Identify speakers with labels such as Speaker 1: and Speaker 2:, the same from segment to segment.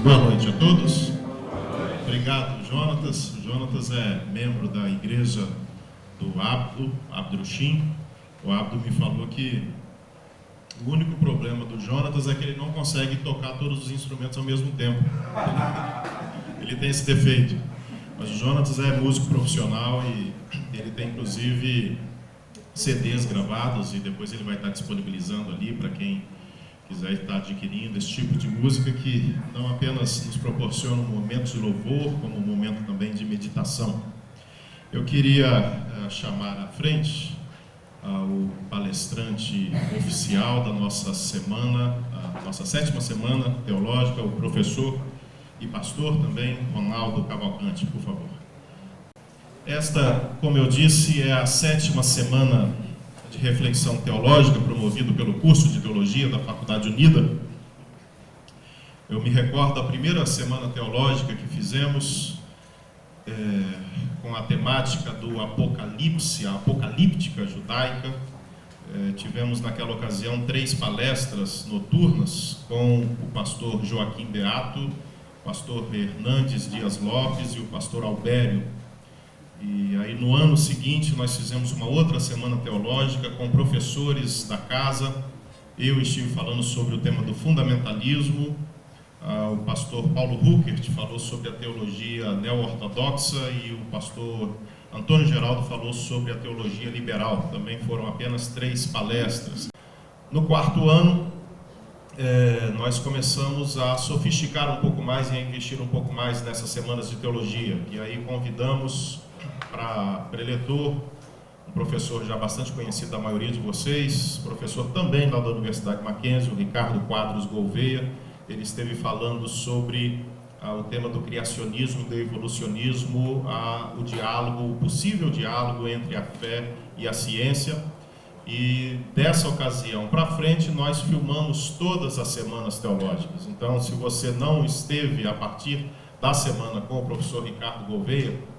Speaker 1: Boa noite a todos. Obrigado, Jonatas. O Jonatas é membro da igreja do Abdrushim. O Abdo me falou que o único problema do Jonatas é que ele não consegue tocar todos os instrumentos ao mesmo tempo. Ele tem esse defeito. Mas o Jonatas é músico profissional e ele tem inclusive CDs gravados e depois ele vai estar disponibilizando ali para quem quiser estar adquirindo esse tipo de música que não apenas nos proporciona um momento de louvor, como um momento também de meditação. Eu queria chamar à frente o palestrante oficial da nossa semana, a nossa 7ª semana teológica, o professor e pastor também, Ronaldo Cavalcante, por favor. Esta, como eu disse, é a 7ª semana de reflexão teológica promovido pelo curso de teologia da Faculdade Unida. Eu me recordo da primeira semana teológica que fizemos com a temática do Apocalipse, a apocalíptica judaica. Tivemos naquela ocasião 3 palestras noturnas com o pastor Joaquim Beato, o pastor Hernandes Dias Lopes e o pastor Albério. E aí no ano seguinte nós fizemos uma outra semana teológica com professores da casa. Eu estive falando sobre o tema do fundamentalismo, o pastor Paulo Ruckert falou sobre a teologia neo-ortodoxa e o pastor Antônio Geraldo falou sobre a teologia liberal. Também foram apenas 3 palestras. No 4º ano, nós começamos a sofisticar um pouco mais e a investir um pouco mais nessas semanas de teologia. E aí convidamos para preletor, um professor já bastante conhecido da maioria de vocês, professor também lá da Universidade Mackenzie, o Ricardo Quadros Gouveia. Ele esteve falando sobre o tema do criacionismo e do evolucionismo, o diálogo, o possível diálogo entre a fé e a ciência. E dessa ocasião para frente nós filmamos todas as semanas teológicas. Então, se você não esteve a partir da semana com o professor Ricardo Gouveia,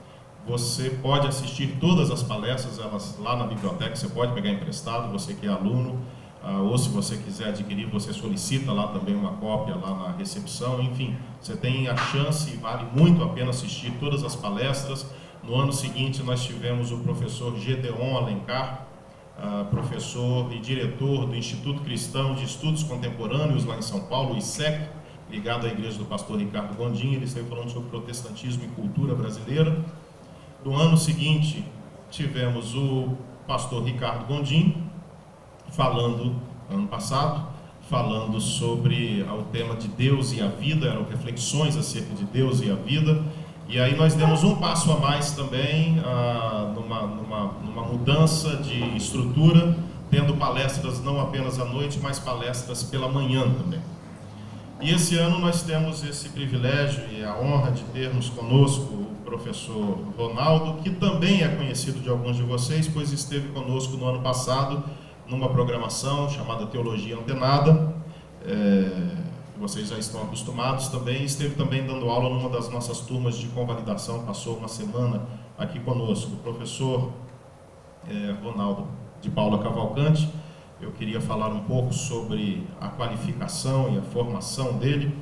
Speaker 1: você pode assistir todas as palestras, elas lá na biblioteca, você pode pegar emprestado, você que é aluno, ou se você quiser adquirir, você solicita lá também uma cópia lá na recepção. Enfim, você tem a chance e vale muito a pena assistir todas as palestras. No ano seguinte nós tivemos o professor Gedeon Alencar, professor e diretor do Instituto Cristão de Estudos Contemporâneos lá em São Paulo, ISEC, ligado à igreja do pastor Ricardo Gondim. Ele esteve falando sobre protestantismo e cultura brasileira. No ano seguinte, tivemos o pastor Ricardo Gondim, ano passado, falando sobre o tema de Deus e a vida, eram reflexões acerca de Deus e a vida. E aí nós demos um passo a mais também, numa mudança de estrutura, tendo palestras não apenas à noite, mas palestras pela manhã também. E esse ano nós temos esse privilégio e a honra de termos conosco o professor Ronaldo, que também é conhecido de alguns de vocês, pois esteve conosco no ano passado numa programação chamada Teologia Antenada. Vocês já estão acostumados também. Esteve também dando aula numa das nossas turmas de convalidação, passou uma semana aqui conosco. O professor Ronaldo de Paula Cavalcante. Eu queria falar um pouco sobre a qualificação e a formação dele.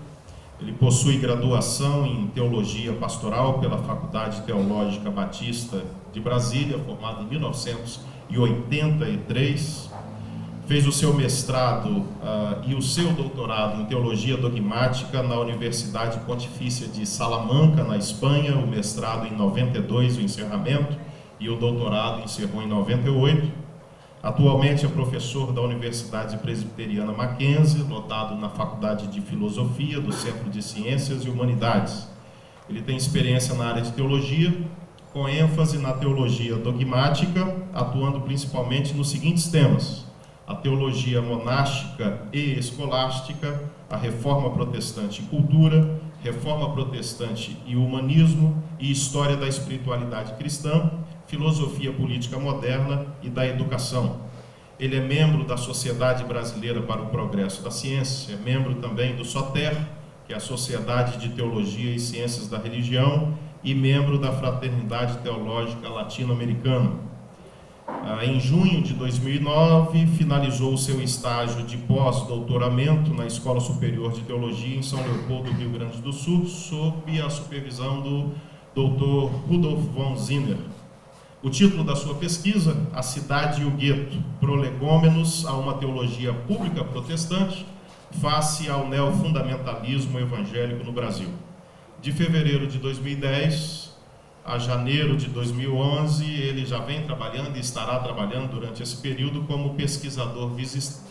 Speaker 1: Ele possui graduação em Teologia Pastoral pela Faculdade Teológica Batista de Brasília, formado em 1983. Fez o seu mestrado e o seu doutorado em Teologia Dogmática na Universidade Pontifícia de Salamanca, na Espanha. O mestrado em 92, o encerramento, e o doutorado encerrou em 98. Atualmente é professor da Universidade Presbiteriana Mackenzie, lotado na Faculdade de Filosofia do Centro de Ciências e Humanidades. Ele tem experiência na área de teologia, com ênfase na teologia dogmática, atuando principalmente nos seguintes temas: a teologia monástica e escolástica, a reforma protestante e cultura, reforma protestante e humanismo e história da espiritualidade cristã, filosofia política moderna e da educação. Ele é membro da Sociedade Brasileira para o Progresso da Ciência, é membro também do SOTER, que é a Sociedade de Teologia e Ciências da Religião, e membro da Fraternidade Teológica Latino-Americana. Em junho de 2009, finalizou o seu estágio de pós-doutoramento na Escola Superior de Teologia em São Leopoldo, Rio Grande do Sul, sob a supervisão do Dr. Rudolf von Zinner. O título da sua pesquisa, A Cidade e o Gueto, Prolegômenos a uma Teologia Pública Protestante face ao neofundamentalismo evangélico no Brasil. De fevereiro de 2010 a janeiro de 2011, ele já vem trabalhando e estará trabalhando durante esse período como pesquisador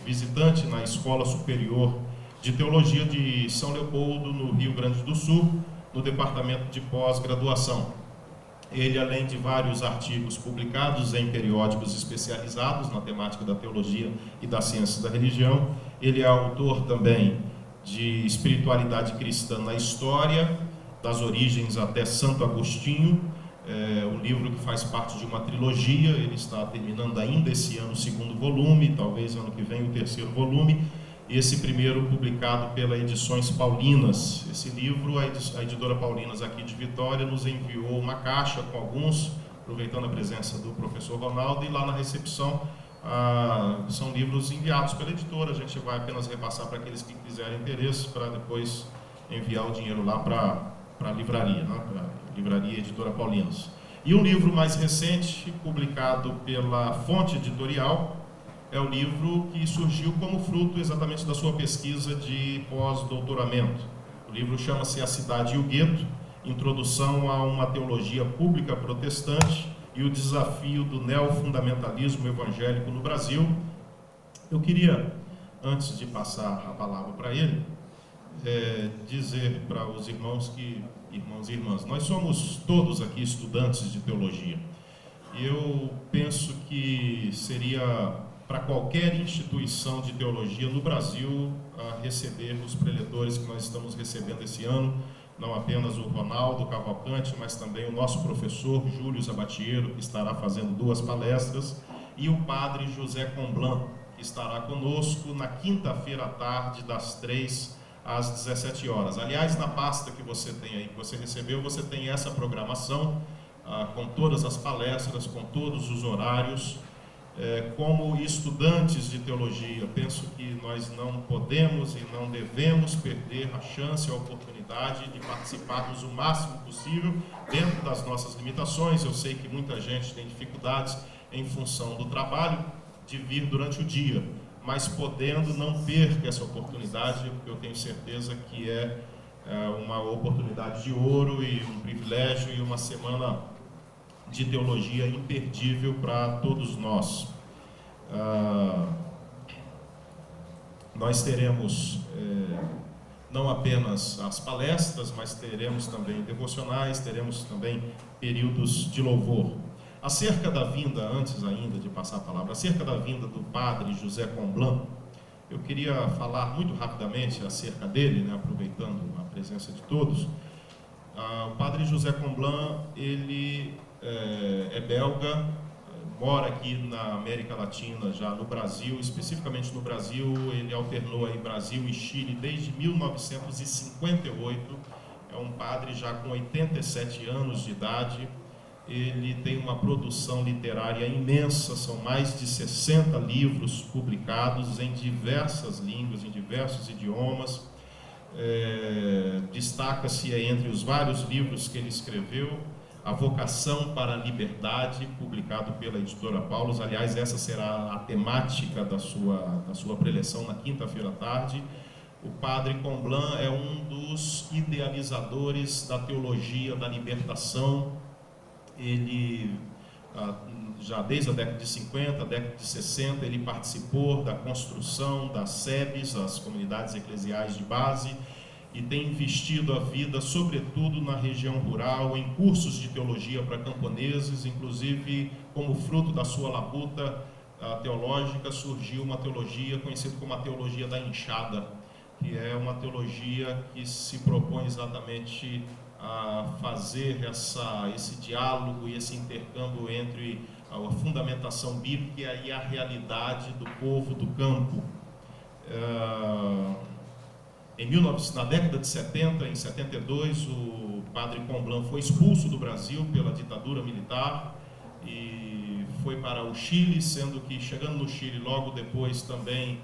Speaker 1: visitante na Escola Superior de Teologia de São Leopoldo, no Rio Grande do Sul, no Departamento de Pós-Graduação. Ele, além de vários artigos publicados em periódicos especializados na temática da teologia e das ciências da religião, ele é autor também de Espiritualidade Cristã na História, das origens até Santo Agostinho, um livro que faz parte de uma trilogia. Ele está terminando ainda esse ano o segundo volume, talvez ano que vem o terceiro volume, esse primeiro publicado pela Edições Paulinas. Esse livro, a editora Paulinas aqui de Vitória nos enviou uma caixa com alguns, aproveitando a presença do professor Ronaldo, e lá na recepção são livros enviados pela editora. A gente vai apenas repassar para aqueles que quiserem interesse, para depois enviar o dinheiro lá para a livraria, né? Para a livraria Editora Paulinas. E um livro mais recente, publicado pela Fonte Editorial, é o livro que surgiu como fruto exatamente da sua pesquisa de pós-doutoramento. O livro chama-se A Cidade e o Gueto, Introdução a uma Teologia Pública Protestante e o Desafio do Neofundamentalismo Evangélico no Brasil. Eu queria, antes de passar a palavra para ele, dizer para os irmãos e irmãs, nós somos todos aqui estudantes de teologia. E eu penso que seria para qualquer instituição de teologia no Brasil receber os preletores que nós estamos recebendo esse ano, não apenas o Ronaldo Cavalcante, mas também o nosso professor Júlio Zabatiero, que estará fazendo 2 palestras, e o padre José Comblan, que estará conosco na quinta-feira à tarde, das 3 às 17 horas. Aliás, na pasta que você tem aí, que você recebeu, você tem essa programação com todas as palestras, com todos os horários. Como estudantes de teologia, penso que nós não podemos e não devemos perder a chance, a oportunidade de participarmos o máximo possível dentro das nossas limitações. Eu sei que muita gente tem dificuldades em função do trabalho de vir durante o dia, mas podendo, não perca essa oportunidade, porque eu tenho certeza que é uma oportunidade de ouro e um privilégio e uma semana de teologia imperdível para todos nós. Nós teremos não apenas as palestras, mas teremos também devocionais, teremos também períodos de louvor. Acerca da vinda, antes ainda de passar a palavra, acerca da vinda do padre José Comblan, eu queria falar muito rapidamente acerca dele, né, aproveitando a presença de todos. O padre José Comblan, ele é belga, mora aqui na América Latina, já no Brasil, especificamente no Brasil. Ele alternou aí Brasil e Chile desde 1958, é um padre já com 87 anos de idade. Ele tem uma produção literária imensa, são mais de 60 livros publicados em diversas línguas, em diversos idiomas. Destaca-se entre os vários livros que ele escreveu, A Vocação para a Liberdade, publicado pela editora Paulus. Aliás, essa será a temática da sua preleção na quinta-feira à tarde. O padre Comblan é um dos idealizadores da teologia da libertação. Ele, já desde a década de 50, a década de 60, ele participou da construção das SEBs, as comunidades eclesiais de base, e tem investido a vida, sobretudo na região rural, em cursos de teologia para camponeses. Inclusive, como fruto da sua labuta teológica, surgiu uma teologia conhecida como a teologia da enxada, que é uma teologia que se propõe exatamente a fazer esse diálogo e esse intercâmbio entre a fundamentação bíblica e a realidade do povo do campo. Na década de 70, em 72, o padre Comblan foi expulso do Brasil pela ditadura militar e foi para o Chile, sendo que chegando no Chile logo depois também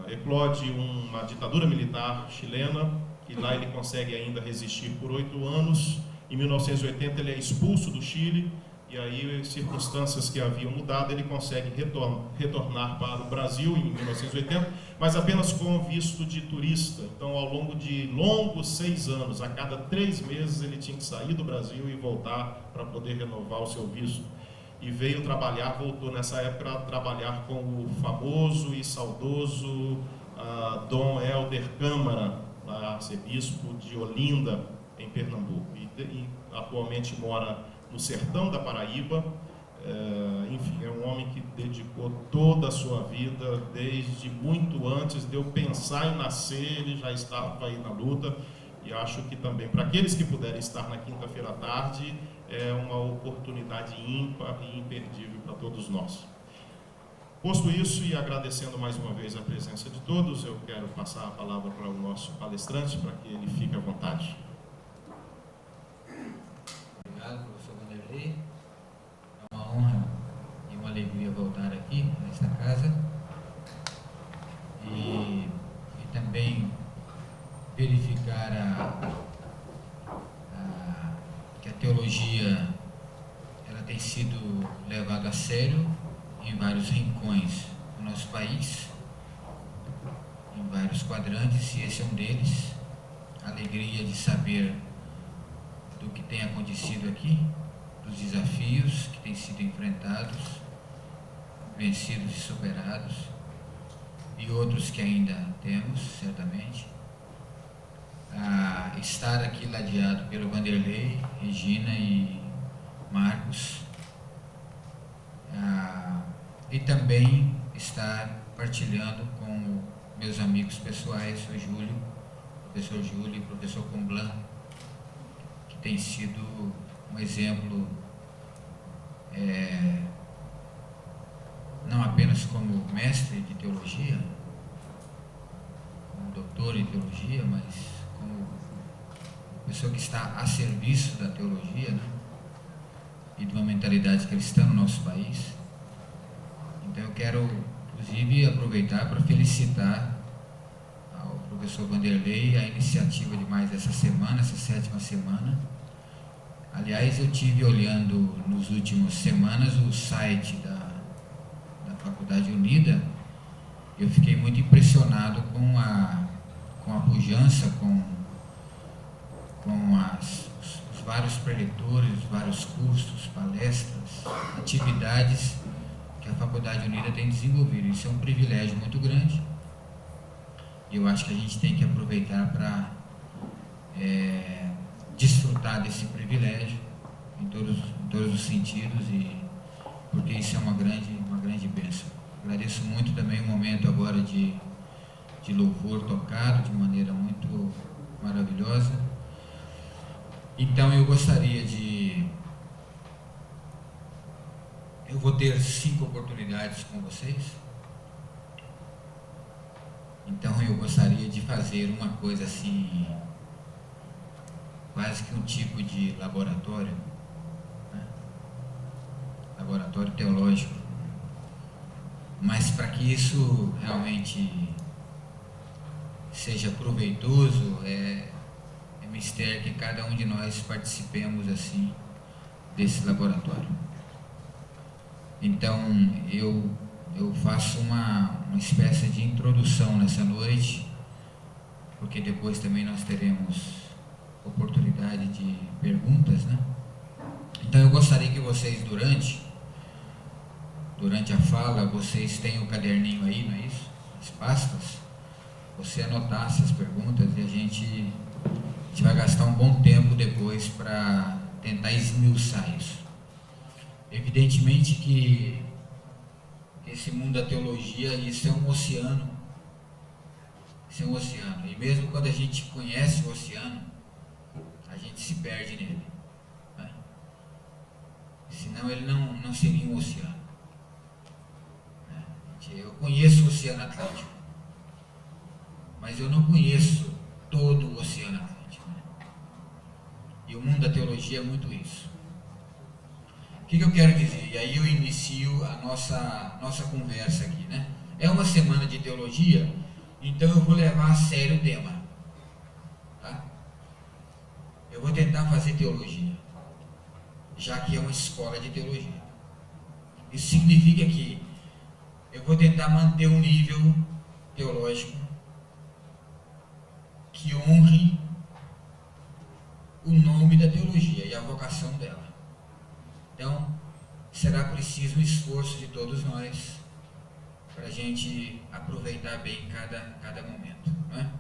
Speaker 1: eclode uma ditadura militar chilena, e lá ele consegue ainda resistir por 8 anos. Em 1980 ele é expulso do Chile, e aí circunstâncias que haviam mudado, ele consegue retornar para o Brasil em 1980, mas apenas com visto de turista. Então, ao longo de longos 6 anos, a cada 3 meses ele tinha que sair do Brasil e voltar para poder renovar o seu visto. E veio trabalhar, voltou nessa época a trabalhar com o famoso e saudoso Dom Helder Câmara, arcebispo de Olinda, em Pernambuco, e atualmente mora no sertão da Paraíba. Enfim, é um homem que dedicou toda a sua vida, desde muito antes de eu pensar em nascer, ele já estava aí na luta, e acho que também, para aqueles que puderem estar na quinta-feira à tarde, é uma oportunidade ímpar e imperdível para todos nós. Posto isso, e agradecendo mais uma vez a presença de todos, eu quero passar a palavra para o nosso palestrante, para que ele fique à vontade.
Speaker 2: Obrigado, professor Vanderlei. É uma honra e uma alegria voltar aqui nesta casa e também verificar que a teologia ela tem sido levada a sério em vários rincões do nosso país, em vários quadrantes, e esse é um deles. A alegria de saber do que tem acontecido aqui, dos desafios que têm sido enfrentados, vencidos e superados, e outros que ainda temos, certamente. Estar aqui ladeado pelo Vanderlei, Regina e Marcos, e também estar partilhando com meus amigos pessoais, o Júlio, o professor Júlio e o professor Comblan, tem sido um exemplo, não apenas como mestre de teologia, como doutor em teologia, mas como pessoa que está a serviço da teologia, né, e de uma mentalidade cristã no nosso país. Então eu quero, inclusive, aproveitar para felicitar ao professor Vanderlei a iniciativa de mais essa semana, essa 7ª semana. Aliás, eu tive olhando nos últimas semanas o site da Faculdade Unida, e eu fiquei muito impressionado com a pujança, com os vários preletores, os vários cursos, palestras, atividades que a Faculdade Unida tem desenvolvido. Isso é um privilégio muito grande, e eu acho que a gente tem que aproveitar para desfrutar desse privilégio em todos os sentidos, e porque isso é uma grande bênção. Agradeço muito também o momento agora de louvor tocado de maneira muito maravilhosa. Então eu gostaria eu vou ter 5 oportunidades com vocês. Então eu gostaria de fazer uma coisa assim, quase que um tipo de laboratório, né? Laboratório teológico. Mas para que isso realmente seja proveitoso, é mistério que cada um de nós participemos assim desse laboratório. Então eu faço uma espécie de introdução nessa noite, porque depois também nós teremos oportunidade de perguntas, né? Então eu gostaria que vocês durante a fala, vocês tenham o caderninho aí, não é isso? As pastas, você anotasse as perguntas, e a gente vai gastar um bom tempo depois para tentar esmiuçar isso. Evidentemente que esse mundo da teologia, isso é um oceano. Isso é um oceano. E mesmo quando a gente conhece o oceano, a gente se perde nele, né? Senão ele não seria um oceano, né? Eu conheço o Oceano Atlântico, mas eu não conheço todo o Oceano Atlântico, né? E o mundo da teologia é muito isso. que eu quero dizer? E aí eu inicio a nossa conversa aqui, né? É uma semana de teologia, então eu vou levar a sério o tema, tá? Eu vou tentar fazer teologia, já que é uma escola de teologia. Isso significa que eu vou tentar manter um nível teológico que honre o nome da teologia e a vocação dela. Então, será preciso um esforço de todos nós para a gente aproveitar bem cada momento, não é?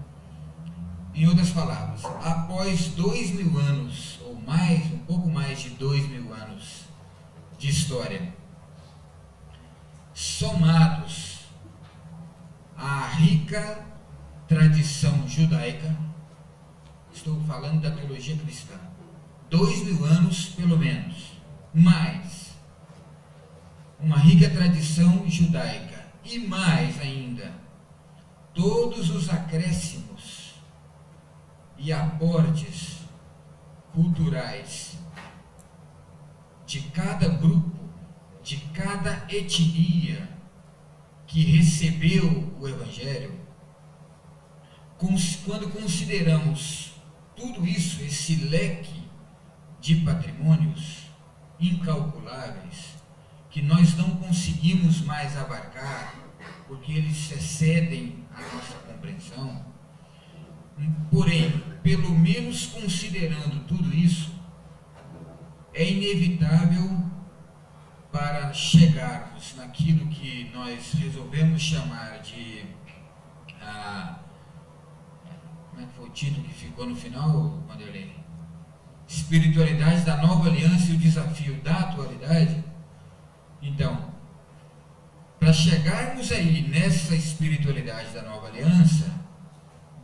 Speaker 2: Em outras palavras, após 2000 anos, ou mais, um pouco mais de 2000 anos de história, somados à rica tradição judaica, estou falando da teologia cristã, 2000 anos pelo menos, mais uma rica tradição judaica, e mais ainda, todos os acréscimos e aportes culturais de cada grupo, de cada etnia que recebeu o Evangelho, quando consideramos tudo isso, esse leque de patrimônios incalculáveis, que nós não conseguimos mais abarcar, porque eles excedem a nossa compreensão, porém, pelo menos considerando tudo isso, é inevitável para chegarmos naquilo que nós resolvemos chamar de como é que foi o título que ficou no final, Vanderlei? Espiritualidade da nova aliança e o desafio da atualidade. Então, para chegarmos aí nessa espiritualidade da nova aliança,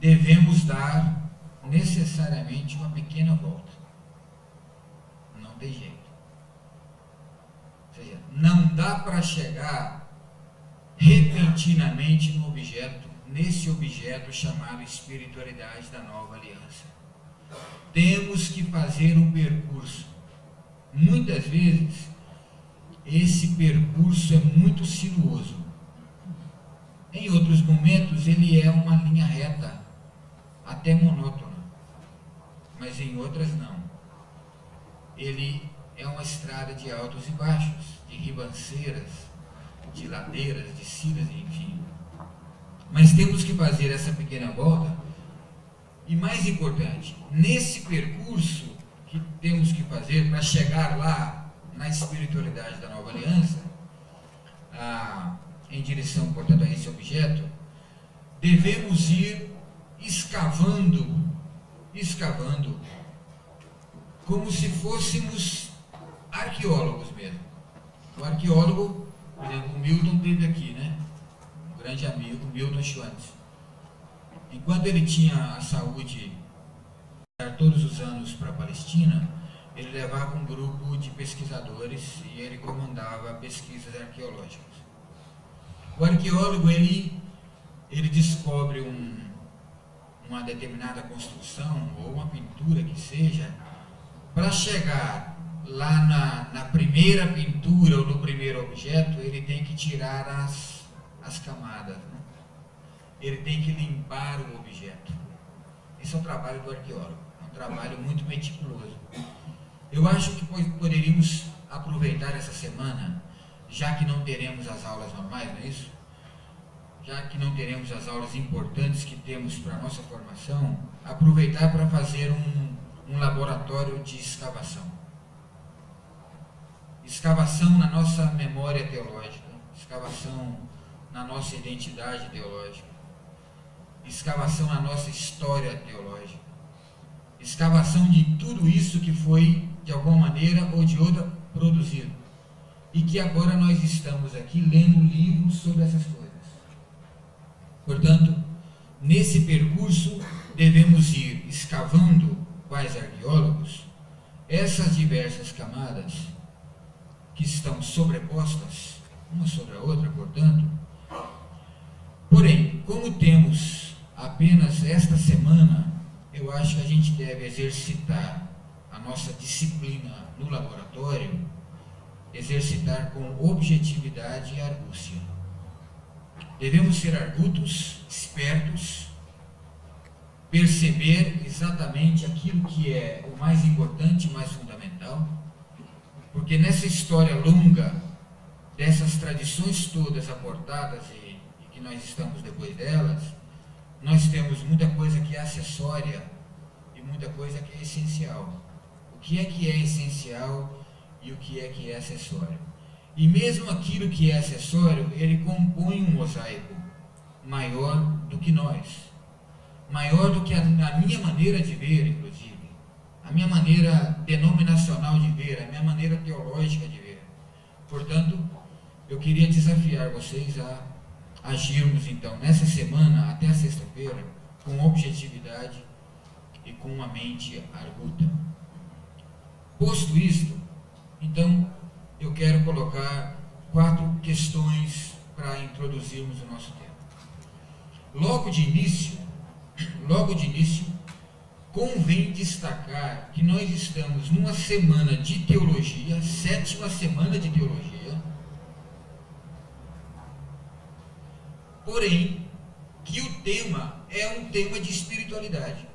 Speaker 2: devemos dar necessariamente uma pequena volta. Não tem jeito. Ou seja, não dá para chegar repentinamente no objeto, nesse objeto chamado espiritualidade da nova aliança. Temos que fazer um percurso. Muitas vezes, esse percurso é muito sinuoso. Em outros momentos, ele é uma linha reta, até monótona. Mas em outras, não. Ele é uma estrada de altos e baixos, de ribanceiras, de ladeiras, de descidas, enfim. Mas temos que fazer essa pequena volta. E mais importante, nesse percurso que temos que fazer para chegar lá na espiritualidade da nova aliança, em direção, portanto, a esse objeto, devemos ir escavando, como se fôssemos arqueólogos mesmo. O arqueólogo, por exemplo, o Milton teve aqui, né? Um grande amigo, Milton Schwantz. Enquanto ele tinha a saúde de ir todos os anos para a Palestina, ele levava um grupo de pesquisadores e ele comandava pesquisas arqueológicas. O arqueólogo, ele descobre uma determinada construção ou uma pintura que seja, para chegar lá na primeira pintura ou no primeiro objeto, ele tem que tirar as camadas, né? Ele tem que limpar o objeto. Esse é o trabalho do arqueólogo, é um trabalho muito meticuloso. Eu acho que poderíamos aproveitar essa semana, já que não teremos as aulas normais, não é isso? Já que não teremos as aulas importantes que temos para a nossa formação, aproveitar para fazer um laboratório de escavação. Escavação na nossa memória teológica, escavação na nossa identidade teológica, escavação na nossa história teológica, escavação de tudo isso que foi, de alguma maneira ou de outra, produzido. E que agora nós estamos aqui lendo livros sobre essas coisas. Portanto, nesse percurso, devemos ir escavando, quais arqueólogos, essas diversas camadas que estão sobrepostas, uma sobre a outra, portanto. Porém, como temos apenas esta semana, eu acho que a gente deve exercitar a nossa disciplina no laboratório exercitar com objetividade e argúcia. Devemos ser argutos, espertos, perceber exatamente aquilo que é o mais importante, o mais fundamental, porque nessa história longa, dessas tradições todas aportadas e que nós estamos depois delas, nós temos muita coisa que é acessória e muita coisa que é essencial. O que é essencial e o que é acessório. E mesmo aquilo que é acessório, ele compõe um mosaico maior do que nós. Maior do que a minha maneira de ver, inclusive. A minha maneira denominacional de ver, a minha maneira teológica de ver. Portanto, eu queria desafiar vocês a agirmos, então, nessa semana, até a sexta-feira, com objetividade e com uma mente arguta. Posto isto, então, eu quero colocar 4 questões para introduzirmos o nosso tema. Logo de início, convém destacar que nós estamos numa semana de teologia, 7ª semana de teologia, porém, que o tema é um tema de espiritualidade.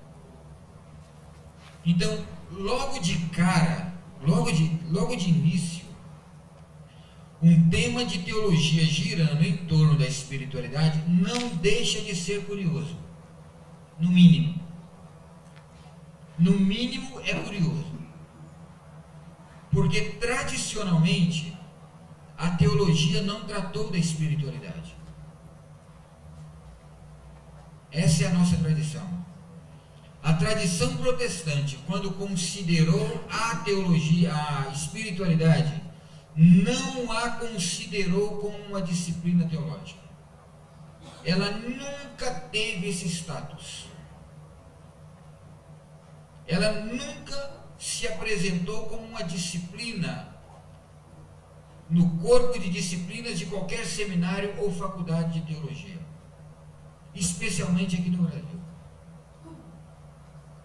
Speaker 2: Então, logo de cara, logo de início, um tema de teologia girando em torno da espiritualidade não deixa de ser curioso, no mínimo. No mínimo é curioso, porque tradicionalmente a teologia não tratou da espiritualidade. Essa é a nossa tradição. A tradição protestante, quando considerou a teologia, a espiritualidade, não a considerou como uma disciplina teológica. Ela nunca teve esse status. Ela nunca se apresentou como uma disciplina no corpo de disciplinas de qualquer seminário ou faculdade de teologia, especialmente aqui no Brasil.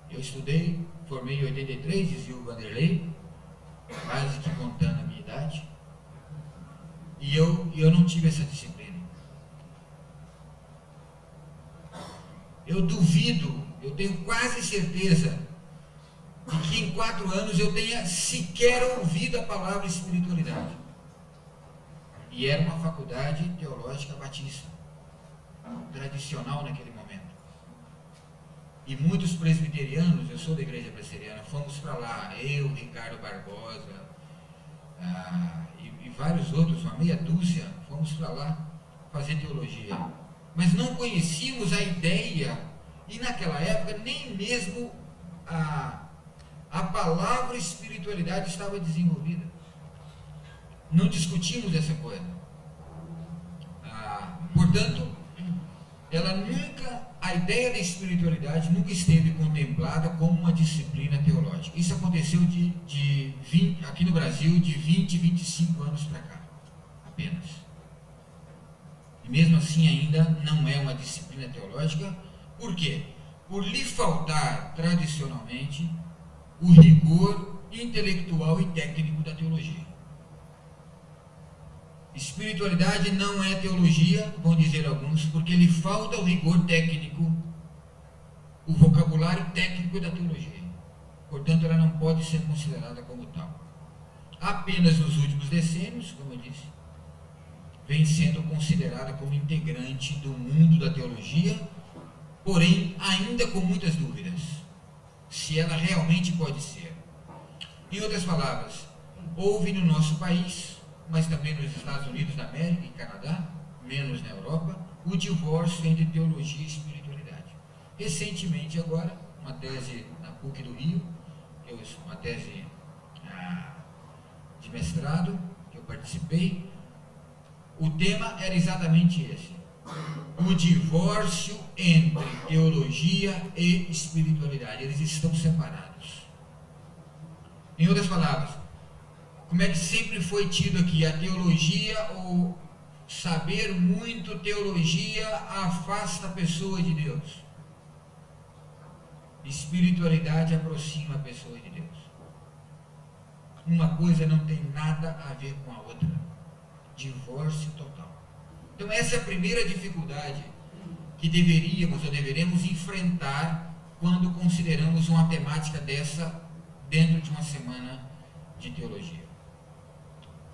Speaker 2: Eu estudei, formei em 83, dizia o Vanderlei, quase que contando a minha idade, e eu não tive essa disciplina. Eu duvido, eu tenho quase certeza de que em 4 anos eu tenha sequer ouvido a palavra espiritualidade. E era uma faculdade teológica batista, tradicional naquele momento. E muitos presbiterianos, eu sou da igreja presbiteriana, fomos para lá, eu, Ricardo Barbosa, e vários outros, uma meia dúzia, fomos para lá fazer teologia. Mas não conhecíamos a ideia, e naquela época nem mesmo a palavra espiritualidade estava desenvolvida. Não discutimos essa coisa. Portanto, a ideia da espiritualidade nunca esteve contemplada como uma disciplina teológica. Isso aconteceu aqui no Brasil de 20, 25 anos para cá, apenas. E mesmo assim ainda não é uma disciplina teológica. Por quê? Por lhe faltar, tradicionalmente, o rigor intelectual e técnico da teologia. Espiritualidade não é teologia, vão dizer alguns, porque lhe falta o rigor técnico, o vocabulário técnico da teologia. Portanto, ela não pode ser considerada como tal. Apenas nos últimos decênios, como eu disse, vem sendo considerada como integrante do mundo da teologia, porém ainda com muitas dúvidas, se ela realmente pode ser. Em outras palavras, houve no nosso país, mas também nos Estados Unidos da América e Canadá, menos na Europa, o divórcio entre teologia e espiritualidade. Recentemente agora, uma tese na PUC do Rio, uma tese de mestrado, que eu participei, o tema era exatamente esse: o divórcio entre teologia e espiritualidade. Eles estão separados. Em outras palavras, como é que sempre foi tido aqui a teologia, ou saber muito teologia afasta a pessoa de Deus. Espiritualidade aproxima a pessoa de Deus. uma coisa não tem nada a ver com a outra. Divórcio total. Então essa é a primeira dificuldade que deveremos enfrentar quando consideramos uma temática dessa dentro de uma semana de teologia.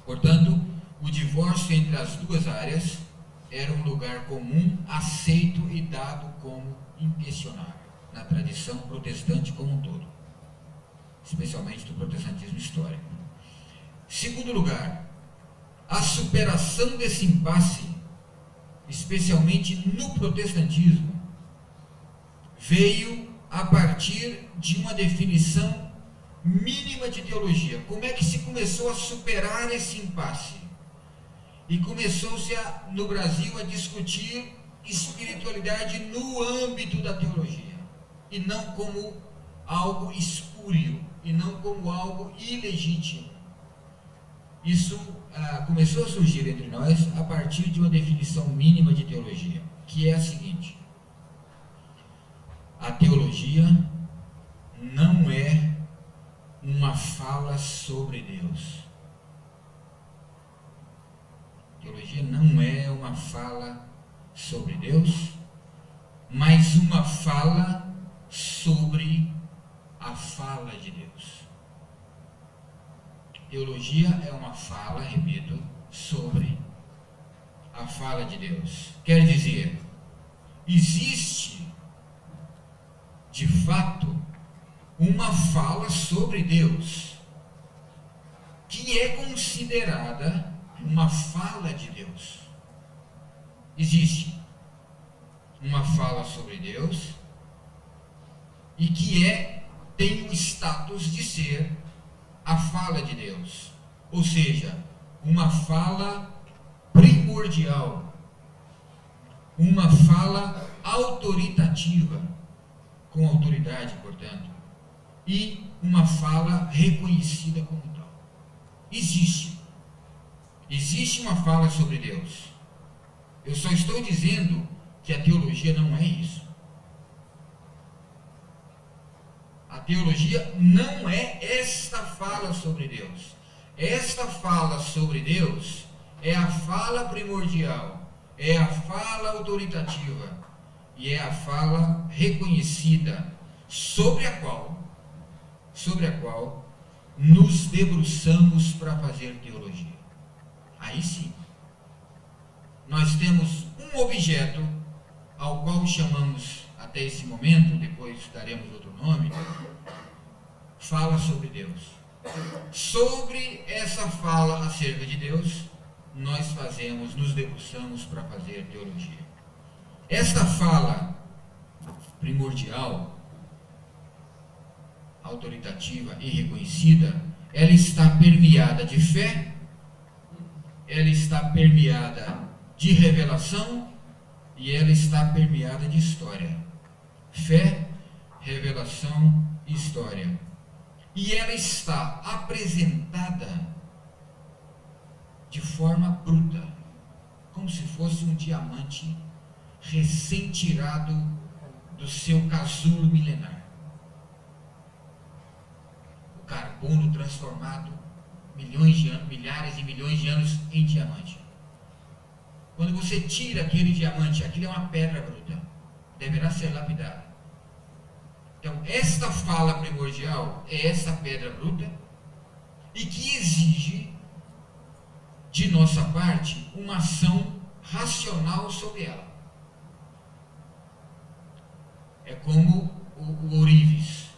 Speaker 2: Portanto, o divórcio entre as duas áreas era um lugar comum, aceito e dado como inquestionável na tradição protestante como um todo, especialmente do protestantismo histórico. Segundo lugar, a superação desse impasse, especialmente no protestantismo, veio a partir de uma definição mínima de teologia. Como é que se começou a superar esse impasse? E começou-se no Brasil a discutir espiritualidade no âmbito da teologia, e não como algo espúrio, e não como algo ilegítimo. Isso começou a surgir entre nós a partir de uma definição mínima de teologia, que é a seguinte: a teologia não é uma fala sobre Deus. Teologia não é uma fala sobre Deus, mas uma fala sobre a fala de Deus. Teologia é uma fala, repito, sobre a fala de Deus. Quer dizer, existe, de fato, uma fala sobre Deus, que é considerada uma fala de Deus. Existe uma fala sobre Deus e que tem o status de ser a fala de Deus, ou seja, uma fala primordial, uma fala autoritativa, com autoridade, portanto, e uma fala reconhecida como tal. Existe uma fala sobre Deus. Eu só estou dizendo que a teologia não é isso. A teologia não é esta fala sobre Deus. Esta fala sobre Deus é a fala primordial, é a fala autoritativa e é a fala reconhecida sobre a qual nos debruçamos para fazer teologia. Aí sim, nós temos um objeto ao qual chamamos até esse momento, depois daremos outro nome, fala sobre Deus. Sobre essa fala acerca de Deus, nós nos debruçamos para fazer teologia. Esta fala primordial, autoritativa e reconhecida, ela está permeada de fé, ela está permeada de revelação e ela está permeada de história. Fé, revelação e história. E ela está apresentada de forma bruta, como se fosse um diamante recém-tirado do seu casulo milenar. O carbono transformado milhares e milhões de anos em diamante. Quando você tira aquele diamante, aquilo é uma pedra bruta, deverá ser lapidada. Então, esta fala primordial é essa pedra bruta e que exige de nossa parte uma ação racional sobre ela. É como o ourives.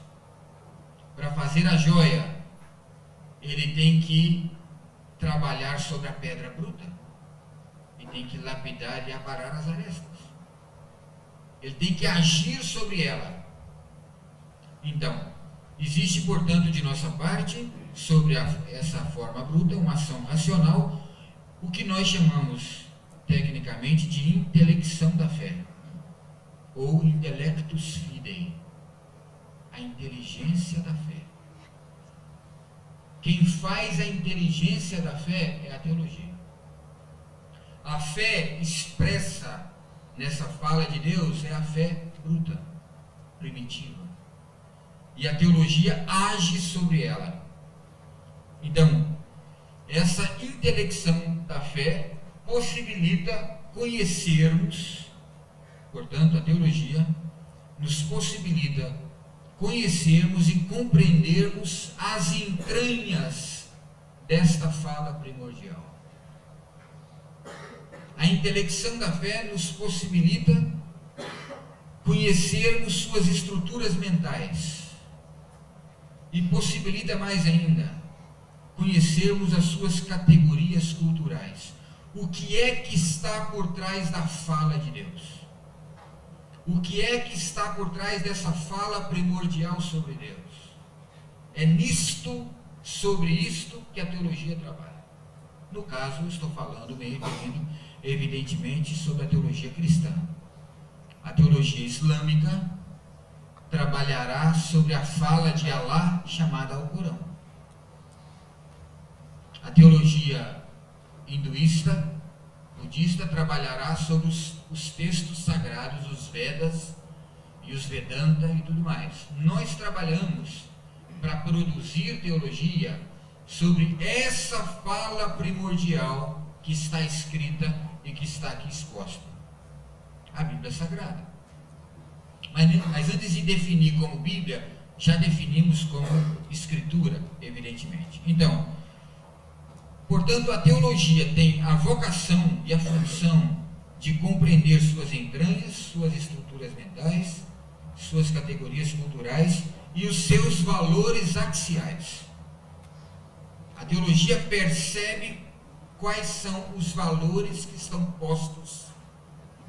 Speaker 2: Para fazer a joia, ele tem que trabalhar sobre a pedra bruta e tem que lapidar e aparar as arestas. Ele tem que agir sobre ela. Então, existe, portanto, de nossa parte, sobre essa forma bruta, uma ação racional, o que nós chamamos tecnicamente de intelecção da fé, ou intellectus fidei, a inteligência da fé. Quem faz a inteligência da fé é a teologia. A fé expressa nessa fala de Deus é a fé bruta, primitiva. E a teologia age sobre ela. Então, essa intelecção da fé possibilita conhecermos, portanto, a teologia nos possibilita conhecermos e compreendermos as entranhas desta fala primordial. A intelecção da fé nos possibilita conhecermos suas estruturas mentais e possibilita mais ainda conhecermos as suas categorias culturais. O que é que está por trás da fala de Deus? O que é que está por trás dessa fala primordial sobre Deus? É nisto, sobre isto, que a teologia trabalha. No caso, eu estou falando, me referindo, evidentemente, sobre a teologia cristã. A teologia islâmica trabalhará sobre a fala de Alá, chamada Alcorão. A teologia hinduísta, budista, trabalhará sobre os textos sagrados, os Vedas e os Vedanta e tudo mais. Nós trabalhamos para produzir teologia sobre essa fala primordial que está escrita e que está aqui exposta, a Bíblia Sagrada. Mas antes de definir como Bíblia, já definimos como Escritura, evidentemente. Então, portanto, a teologia tem a vocação e a função de compreender suas entranhas, suas estruturas mentais, suas categorias culturais e os seus valores axiais. A teologia percebe quais são os valores que estão postos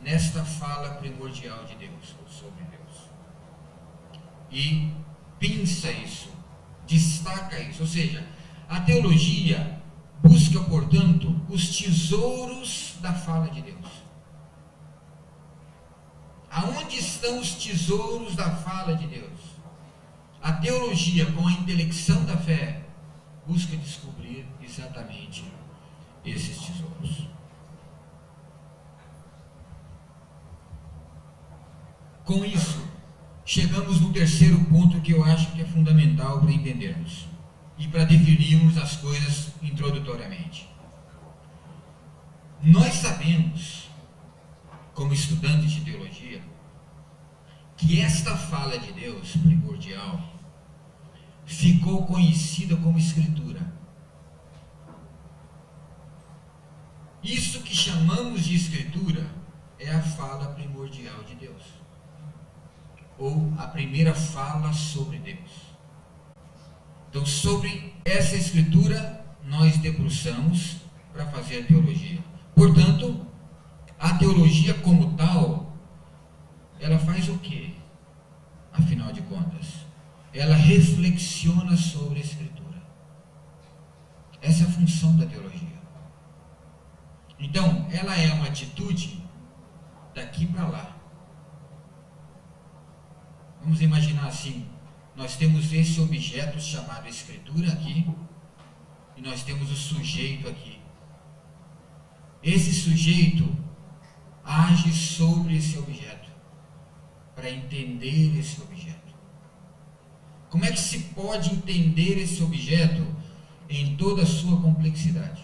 Speaker 2: nesta fala primordial de Deus, ou sobre Deus. E pinça isso, destaca isso, ou seja, a teologia busca, portanto, os tesouros da fala de Deus. Aonde estão os tesouros da fala de Deus? A teologia, com a intelecção da fé, busca descobrir exatamente esses tesouros. Com isso, chegamos no terceiro ponto que eu acho que é fundamental para entendermos e para definirmos as coisas introdutoriamente. Nós sabemos, como estudantes de teologia, que esta fala de Deus primordial ficou conhecida como Escritura. Isso que chamamos de Escritura é a fala primordial de Deus, ou a primeira fala sobre Deus. Então, sobre essa Escritura, nós debruçamos para fazer a teologia. Portanto, a teologia como tal, ela faz o quê? Afinal de contas, ela reflexiona sobre a Escritura. Essa é a função da teologia. Então, ela é uma atitude daqui para lá. Vamos imaginar assim, nós temos esse objeto chamado Escritura aqui, e nós temos o sujeito aqui. Esse sujeito age sobre esse objeto, para entender esse objeto. Como é que se pode entender esse objeto em toda a sua complexidade?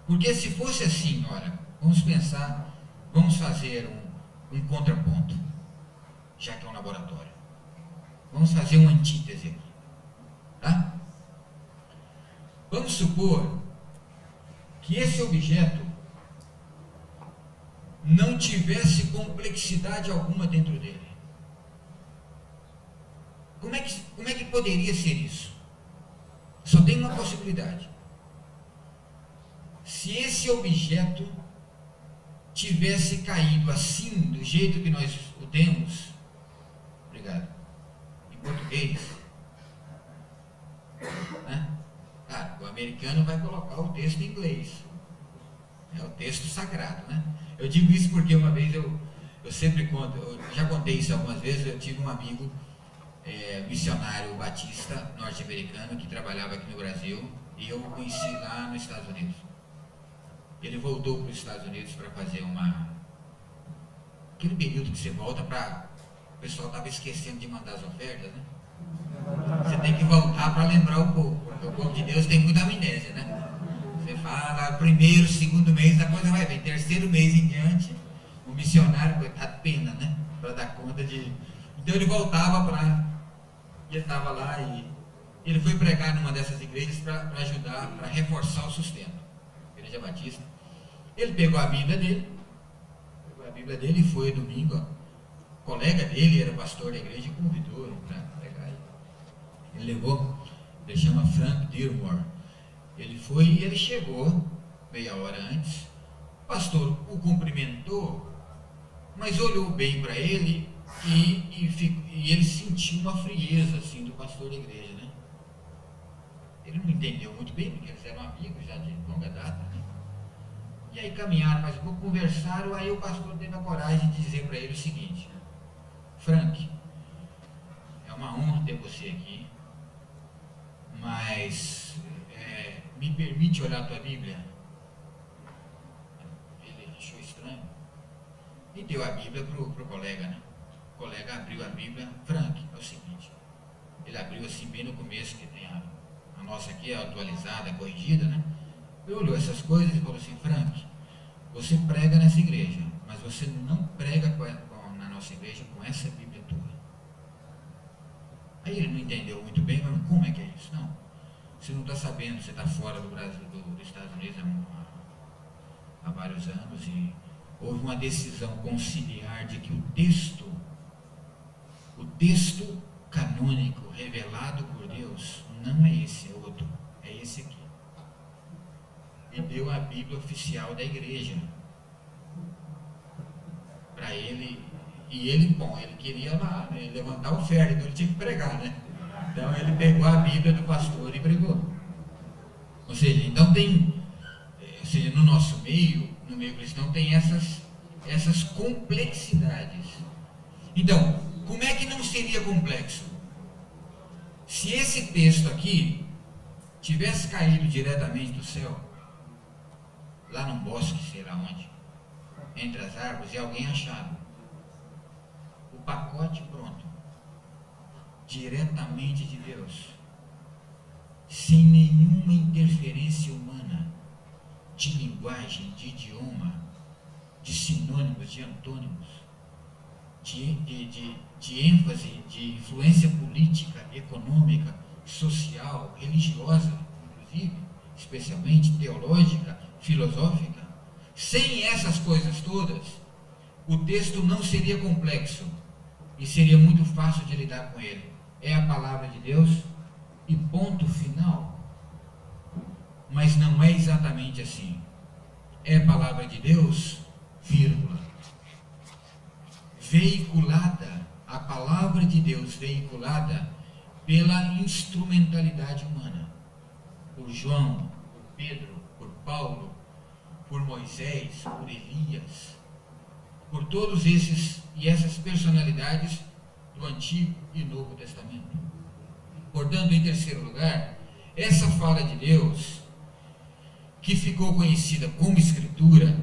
Speaker 2: Porque se fosse assim, olha, vamos pensar, vamos fazer um contraponto, já que é um laboratório. Vamos fazer uma antítese aqui, tá? Vamos supor que esse objeto não tivesse complexidade alguma dentro dele. Como é que poderia ser isso? Só tem uma possibilidade. Se esse objeto tivesse caído assim, do jeito que nós o temos, obrigado, em português, né? Claro, o americano vai colocar o texto em inglês, é o texto sagrado, né? Eu digo isso porque uma vez eu sempre conto, eu já contei isso algumas vezes. Eu tive um amigo missionário batista norte-americano que trabalhava aqui no Brasil, e eu o conheci lá nos Estados Unidos. Ele voltou para os Estados Unidos para fazer aquele período que você volta para... O pessoal estava esquecendo de mandar as ofertas, né? Você tem que voltar para lembrar o povo. O povo de Deus tem muita amnésia, né? Você fala, primeiro, segundo mês, a coisa vai bem. Terceiro mês em diante, o missionário, coitado, pena, né? Para dar conta de... Então ele voltava para... E ele estava lá e ele foi pregar numa dessas igrejas para ajudar, para reforçar o sustento. Igreja Batista. Ele pegou a Bíblia dele e foi domingo. O colega dele era pastor da igreja e convidou ele para pregar. Ele levou, ele chama Frank Dearmore. Ele foi e ele chegou meia hora antes. O pastor o cumprimentou, mas olhou bem para ele e ele sentiu uma frieza assim do pastor da igreja, né? Ele não entendeu muito bem, porque eles eram amigos já de longa data, né? E aí caminharam mais um pouco, conversaram, aí o pastor teve a coragem de dizer para ele o seguinte: Frank, é uma honra ter você aqui, mas me permite olhar a tua Bíblia? Ele achou estranho e deu a Bíblia pro colega, né? O colega abriu a Bíblia. Frank, é o seguinte, ele abriu assim bem no começo, que tem a nossa aqui, a atualizada, a corrigida, né? Ele olhou essas coisas e falou assim: Frank, você prega nessa igreja, mas você não prega na nossa igreja com essa Bíblia tua. Aí ele não entendeu muito bem, mas como é que é isso? Não, você não está sabendo, você está fora do Brasil, dos Estados Unidos há vários anos, e houve uma decisão conciliar de que o texto canônico revelado por Deus não é esse, é outro, é esse aqui. E deu a Bíblia oficial da igreja para ele. E ele queria lá, né, levantar o ferro, então ele tinha que pregar, né? Então ele pegou a Bíblia do pastor e pregou. Ou seja, então no nosso meio, no meio cristão, tem essas complexidades. Então, como é que não seria complexo? Se esse texto aqui tivesse caído diretamente do céu, lá num bosque, sei lá onde, entre as árvores, e alguém achado o pacote pronto, diretamente de Deus, sem nenhuma interferência humana, de linguagem, de idioma, de sinônimos, de antônimos, de ênfase, de influência política, econômica, social, religiosa, inclusive, especialmente teológica, filosófica. Sem essas coisas todas, o texto não seria complexo e seria muito fácil de lidar com ele. É a palavra de Deus e ponto final. Mas não é exatamente assim. É a palavra de Deus, vírgula. Veiculada, a palavra de Deus veiculada pela instrumentalidade humana. Por João, por Pedro, por Paulo, por Moisés, por Elias, por todos esses e essas personalidades do Antigo e Novo Testamento. Portanto, em terceiro lugar, essa fala de Deus, que ficou conhecida como Escritura,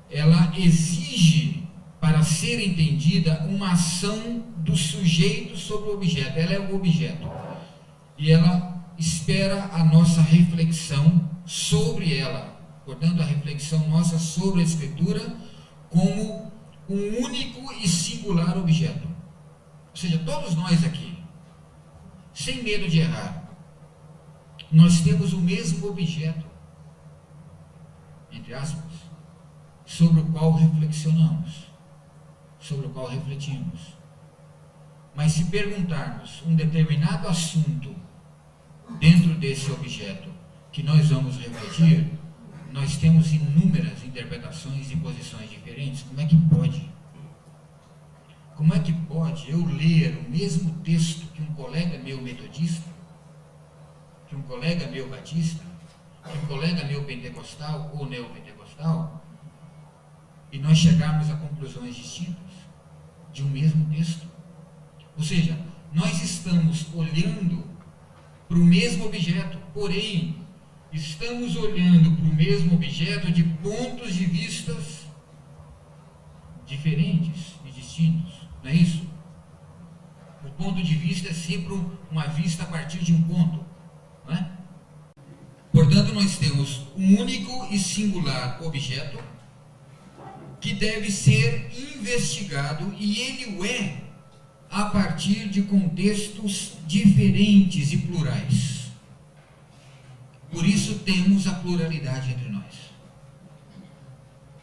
Speaker 2: ela exige, para ser entendida, uma ação do sujeito sobre o objeto. Ela é o objeto. E ela espera a nossa reflexão sobre ela. Portanto, a reflexão nossa sobre a Escritura como um único e singular objeto. Ou seja, todos nós aqui, sem medo de errar, nós temos o mesmo objeto, entre aspas, sobre o qual reflexionamos, sobre o qual refletimos. Mas se perguntarmos um determinado assunto dentro desse objeto que nós vamos refletir, nós temos inúmeras interpretações e posições diferentes. Como é que pode? Como é que pode eu ler o mesmo texto que um colega meu metodista, que um colega meu batista, que um colega meu pentecostal ou neopentecostal, e nós chegarmos a conclusões distintas de um mesmo texto? Ou seja, nós estamos olhando para o mesmo objeto, porém, estamos olhando para o mesmo objeto de pontos de vistas diferentes e distintos, não é isso? O ponto de vista é sempre uma vista a partir de um ponto, não é? nós temos um único e singular objeto que deve ser investigado, e ele o é a partir de contextos diferentes e plurais. Por isso temos a pluralidade entre nós.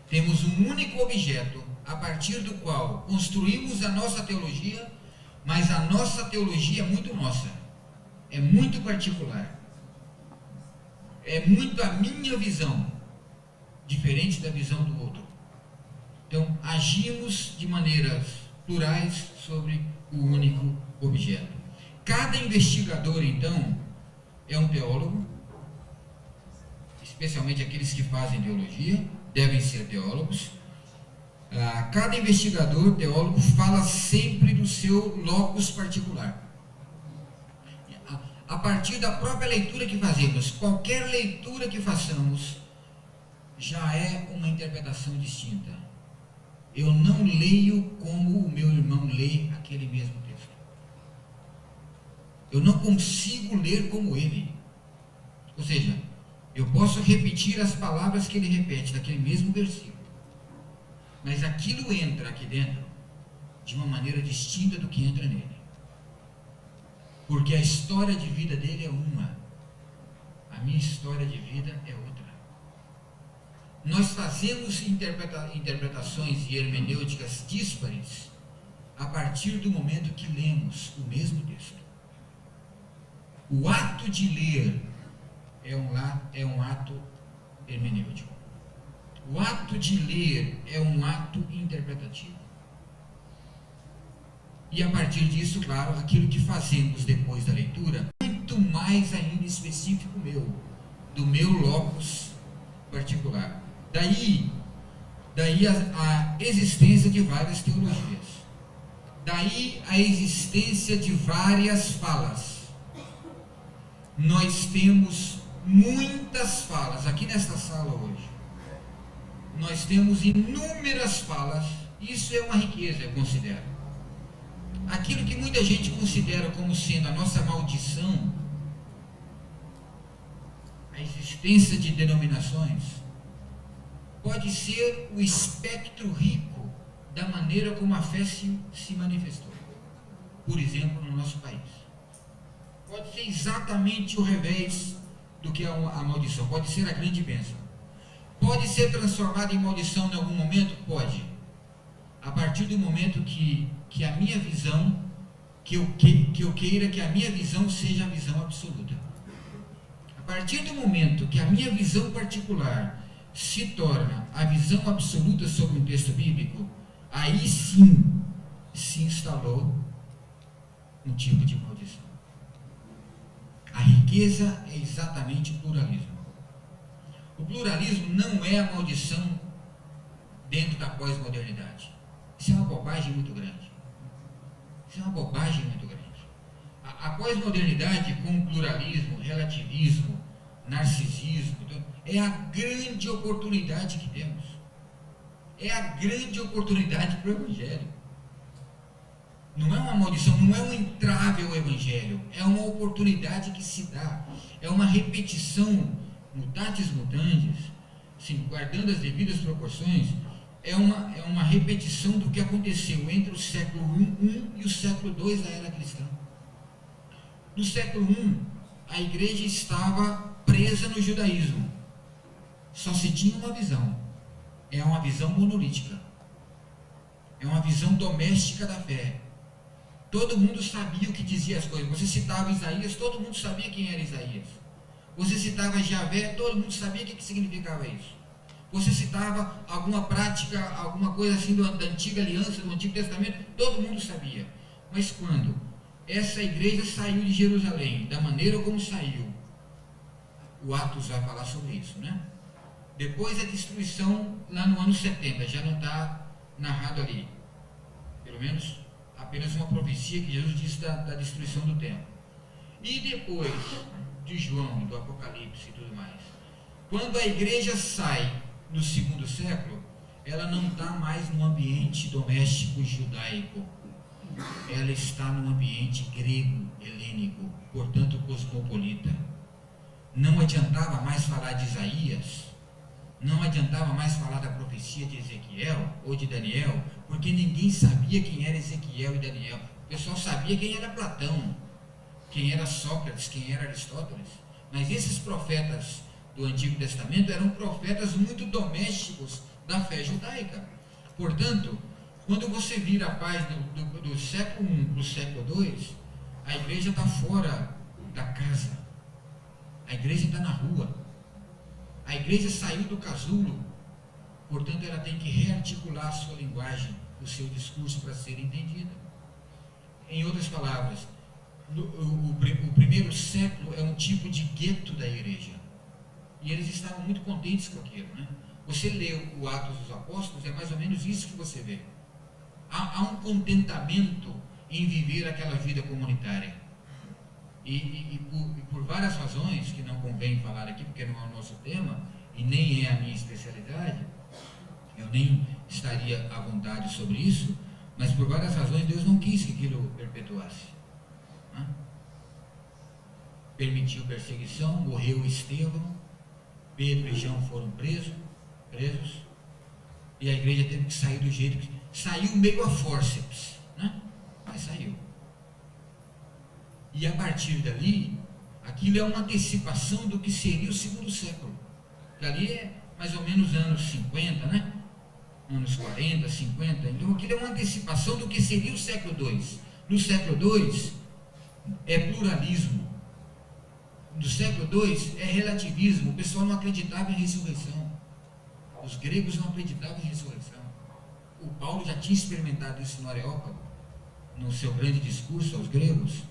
Speaker 2: Temos um único objeto a partir do qual construímos a nossa teologia, mas a nossa teologia é muito nossa, é muito particular, é muito a minha visão, diferente da visão do outro. Então, agimos de maneiras plurais sobre o único objeto. Cada investigador, então, é um teólogo, especialmente aqueles que fazem teologia, devem ser teólogos. Cada investigador, teólogo, fala sempre do seu locus particular. A partir da própria leitura que fazemos, qualquer leitura que façamos, já é uma interpretação distinta. Eu não leio como o meu irmão lê aquele mesmo texto. Eu não consigo ler como ele. Ou seja, eu posso repetir as palavras que ele repete naquele mesmo versículo, mas aquilo entra aqui dentro de uma maneira distinta do que entra nele. Porque a história de vida dele é uma, a minha história de vida é outra. Nós fazemos interpretações e hermenêuticas díspares a partir do momento que lemos o mesmo texto. O ato de ler é um ato hermenêutico. O ato de ler é um ato interpretativo. E a partir disso, claro, aquilo que fazemos depois da leitura, muito mais ainda específico do meu locus particular. Daí a existência de várias teologias. Daí a existência de várias falas. Nós temos muitas falas aqui nesta sala hoje. Nós temos inúmeras falas. Isso é uma riqueza, eu considero. Aquilo que muita gente considera como sendo a nossa maldição, a existência de denominações, pode ser o espectro rico da maneira como a fé se manifestou. Por exemplo, no nosso país. Pode ser exatamente o revés do que é a maldição. Pode ser a grande bênção. Pode ser transformada em maldição em algum momento? Pode. A partir do momento que a minha visão, que eu queira que a minha visão seja a visão absoluta. A partir do momento que a minha visão particular se torna a visão absoluta sobre um texto bíblico, aí sim se instalou um tipo de maldição. A riqueza é exatamente o pluralismo. O pluralismo não é a maldição dentro da pós-modernidade. Isso é uma bobagem muito grande. Isso é uma bobagem muito grande. A pós-modernidade, com pluralismo, relativismo, narcisismo, é a grande oportunidade que temos. É a grande oportunidade para o Evangelho. Não é uma maldição, não é um entrave ao Evangelho. É uma oportunidade que se dá. É uma repetição, mutatis mutandis, sim, guardando as devidas proporções. É uma repetição do que aconteceu entre o século I e o século II da era cristã. No século I, a igreja estava presa no judaísmo. Só se tinha uma visão. É uma visão monolítica. É uma visão doméstica da fé. Todo mundo sabia o que dizia as coisas. Você citava Isaías, todo mundo sabia quem era Isaías. Você citava Javé, todo mundo sabia o que significava isso. Você citava alguma prática, alguma coisa assim da antiga aliança, do Antigo Testamento, todo mundo sabia. Mas quando essa igreja saiu de Jerusalém, da maneira como saiu, o Atos vai falar sobre isso, né? Depois da destruição, lá no ano 70, já não está narrado ali. Pelo menos, apenas uma profecia que Jesus disse da destruição do templo. E depois de João, do Apocalipse e tudo mais, quando a igreja sai no segundo século, ela não está mais no ambiente doméstico judaico. Ela está no ambiente grego, helênico, portanto cosmopolita. não adiantava mais falar de Isaías, não adiantava mais falar da profecia de Ezequiel ou de Daniel, porque ninguém sabia quem era Ezequiel e Daniel. O pessoal sabia quem era Platão, quem era Sócrates, quem era Aristóteles, mas esses profetas do Antigo Testamento eram profetas muito domésticos da fé judaica. Portanto, quando você vira a página do século I para o século II, a igreja está fora da casa, a igreja está na rua, a igreja saiu do casulo, portanto ela tem que rearticular a sua linguagem, o seu discurso para ser entendida. Em outras palavras, o primeiro século é um tipo de gueto da igreja, e eles estavam muito contentes com aquilo, né? Você lê o Atos dos Apóstolos, é mais ou menos isso que você vê. Há um contentamento em viver aquela vida comunitária. E por várias razões, que não convém falar aqui, porque não é o nosso tema, e nem é a minha especialidade, eu nem estaria à vontade sobre isso, mas por várias razões Deus não quis que aquilo perpetuasse. Né? Permitiu perseguição, morreu Estevão, Pedro e João foram presos, e a igreja teve que sair do jeito que saiu, meio a fórceps, né? Mas saiu. E a partir dali, aquilo é uma antecipação do que seria o segundo século. Dali é mais ou menos anos 50, né? Anos 40, 50. Então aquilo é uma antecipação do que seria o século II. No século II é pluralismo. No século II é relativismo. O pessoal não acreditava em ressurreição. Os gregos não acreditavam em ressurreição. O Paulo já tinha experimentado isso no Areópago, no seu grande discurso aos gregos.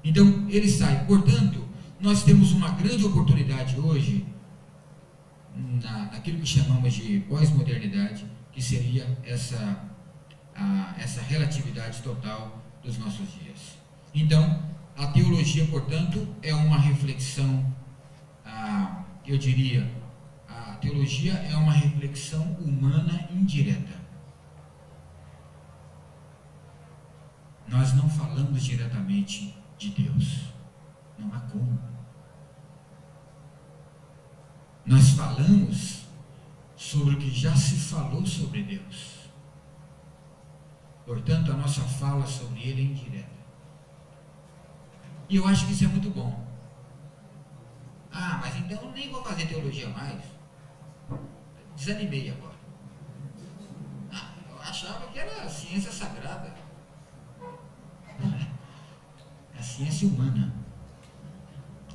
Speaker 2: Então ele sai. Portanto, nós temos uma grande oportunidade hoje naquilo que chamamos de pós-modernidade, que seria essa relatividade total dos nossos dias. Então, a teologia, portanto, é uma reflexão, eu diria, a teologia é uma reflexão humana indireta. Nós não falamos diretamente de Deus, não há como. Nós falamos sobre o que já se falou sobre Deus. Portanto, a nossa fala sobre Ele é indireta. E eu acho que isso é muito bom. Mas então eu nem vou fazer teologia mais. Desanimei agora. Eu achava que era ciência sagrada. É a ciência humana.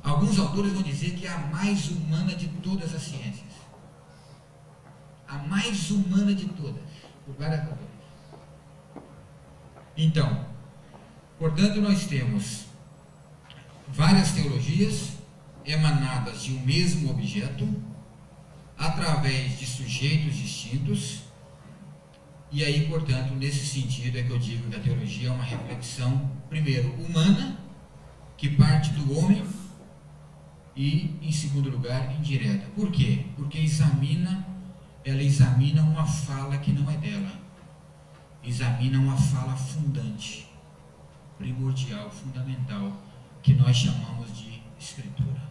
Speaker 2: Alguns autores vão dizer que é a mais humana de todas as ciências. A mais humana de todas, por várias razões. Então, portanto, nós temos várias teologias emanadas de um mesmo objeto, através de sujeitos distintos, e aí, portanto, nesse sentido é que eu digo que a teologia é uma reflexão, primeiro, humana, que parte do homem, e, em segundo lugar, indireta. Por quê? Porque ela examina uma fala que não é dela, examina uma fala fundante, primordial, fundamental, que nós chamamos de Escritura.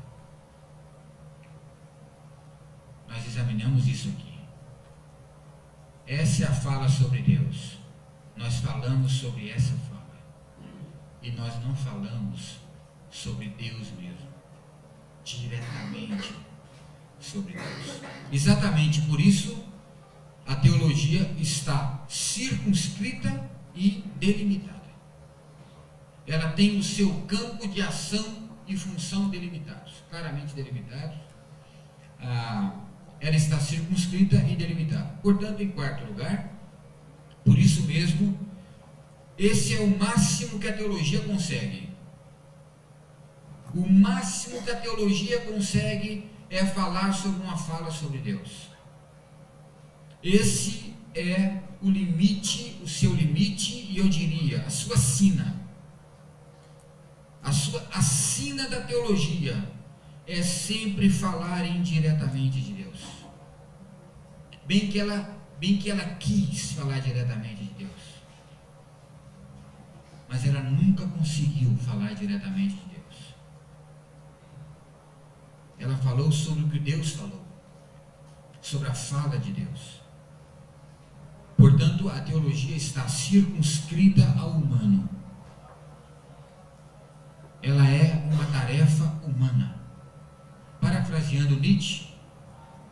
Speaker 2: Nós examinamos isso aqui. Essa é a fala sobre Deus. Nós falamos sobre essa fala. E nós não falamos sobre Deus mesmo, diretamente sobre Deus. Exatamente por isso, a teologia está circunscrita e delimitada. Ela tem o seu campo de ação e função delimitados, claramente delimitados. Ela está circunscrita e delimitada. Portanto, em quarto lugar, por isso mesmo, esse é o máximo que a teologia consegue. O máximo que a teologia consegue é falar sobre uma fala sobre Deus. Esse é o limite, o seu limite, e eu diria, a sua sina. A sina da teologia é sempre falar indiretamente de Deus. Bem que ela quis falar diretamente de Deus, mas ela nunca conseguiu falar diretamente de Deus. ela falou sobre o que Deus falou, sobre a fala de Deus. Portanto, a teologia está circunscrita ao humano. Ela é uma tarefa humana. Parafraseando Nietzsche,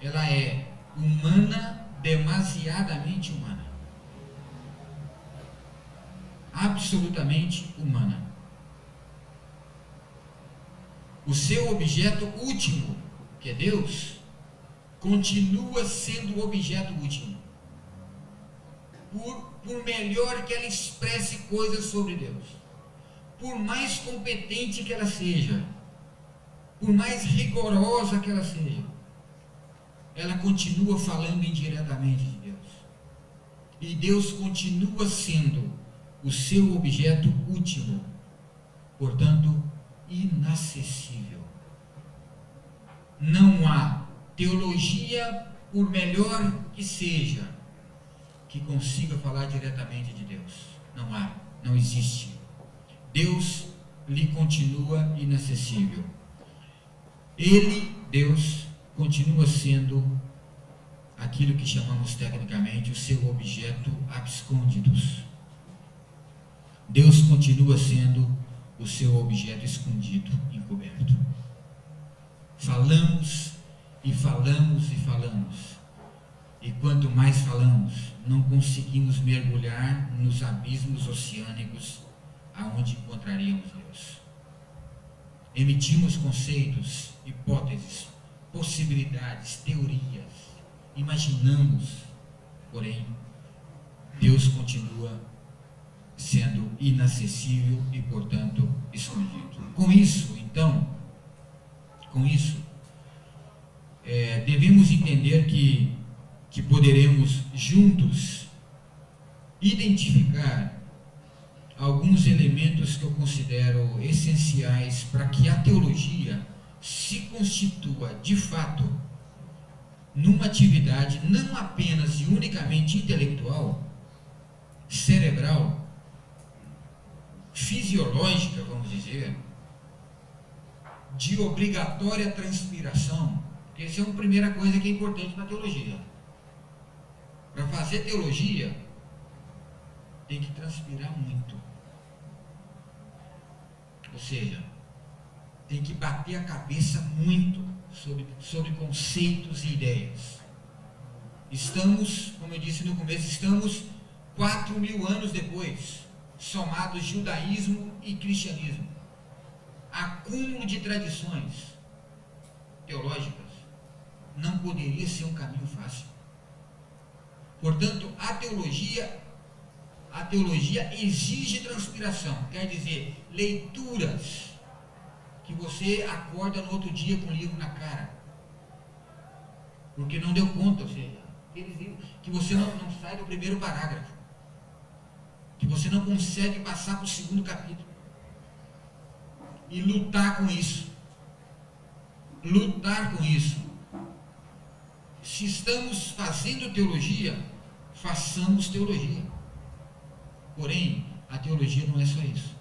Speaker 2: ela é humana, demasiadamente humana. Absolutamente humana. O seu objeto último, que é Deus, continua sendo o objeto último. Por melhor que ela expresse coisas sobre Deus, por mais competente que ela seja, por mais rigorosa que ela seja, ela continua falando indiretamente de Deus. E Deus continua sendo o seu objeto último, portanto, inacessível. Não há teologia, por melhor que seja, que consiga falar diretamente de Deus. Não há, não existe. Deus lhe continua inacessível. Ele, Deus, continua sendo aquilo que chamamos tecnicamente o seu objeto abscôndidos. Deus continua sendo o seu objeto escondido, encoberto. Falamos e falamos e falamos. E quanto mais falamos, não conseguimos mergulhar nos abismos oceânicos aonde encontraríamos Deus. Emitimos conceitos, hipóteses, possibilidades, teorias, imaginamos, porém, Deus continua sendo inacessível e, portanto, escondido. Com isso, então, devemos entender que poderemos juntos identificar alguns elementos que eu considero essenciais para que a teologia se constitua de fato numa atividade não apenas e unicamente intelectual, cerebral, fisiológica, vamos dizer, de obrigatória transpiração, porque essa é uma primeira coisa que é importante na teologia. Para fazer teologia, tem que transpirar muito. Ou seja, tem que bater a cabeça muito sobre conceitos e ideias. Estamos, como eu disse no começo, estamos 4.000 anos depois, somados judaísmo e cristianismo. Acúmulo de tradições teológicas não poderia ser um caminho fácil. Portanto, a teologia exige transpiração, quer dizer, leituras que você acorda no outro dia com o livro na cara, porque não deu conta, ou seja, aqueles livros que você não sai do primeiro parágrafo, que você não consegue passar para o segundo capítulo, e lutar com isso. Se estamos fazendo teologia, façamos teologia. Porém, a teologia não é só isso.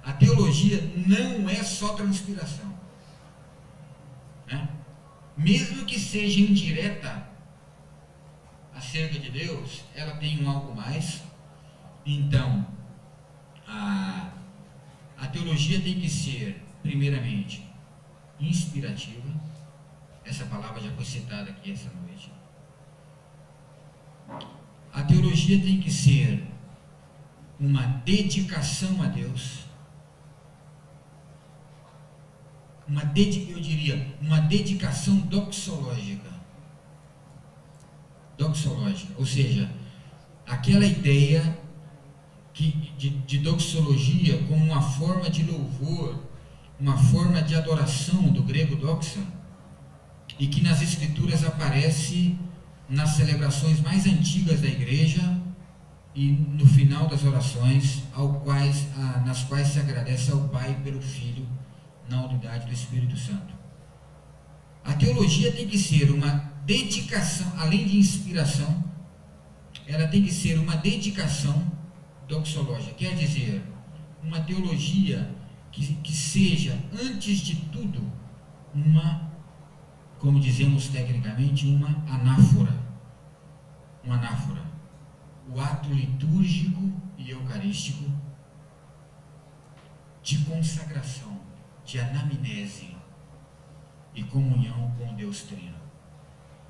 Speaker 2: A teologia não é só transpiração, né? Mesmo que seja indireta acerca de Deus, ela tem um algo mais. Então, a teologia tem que ser, primeiramente, inspirativa. Essa palavra já foi citada aqui essa noite. A teologia tem que ser uma dedicação a Deus, eu diria, uma dedicação doxológica, ou seja, aquela ideia de doxologia como uma forma de louvor, uma forma de adoração, do grego doxa, e que nas escrituras aparece nas celebrações mais antigas da igreja e no final das orações, nas quais se agradece ao Pai pelo Filho na unidade do Espírito Santo. A teologia tem que ser uma dedicação, além de inspiração, ela tem que ser uma dedicação doxológica, quer dizer, uma teologia que seja, antes de tudo, uma como dizemos tecnicamente, uma anáfora. Uma anáfora. O ato litúrgico e eucarístico de consagração, de anamnese e comunhão com Deus Trino.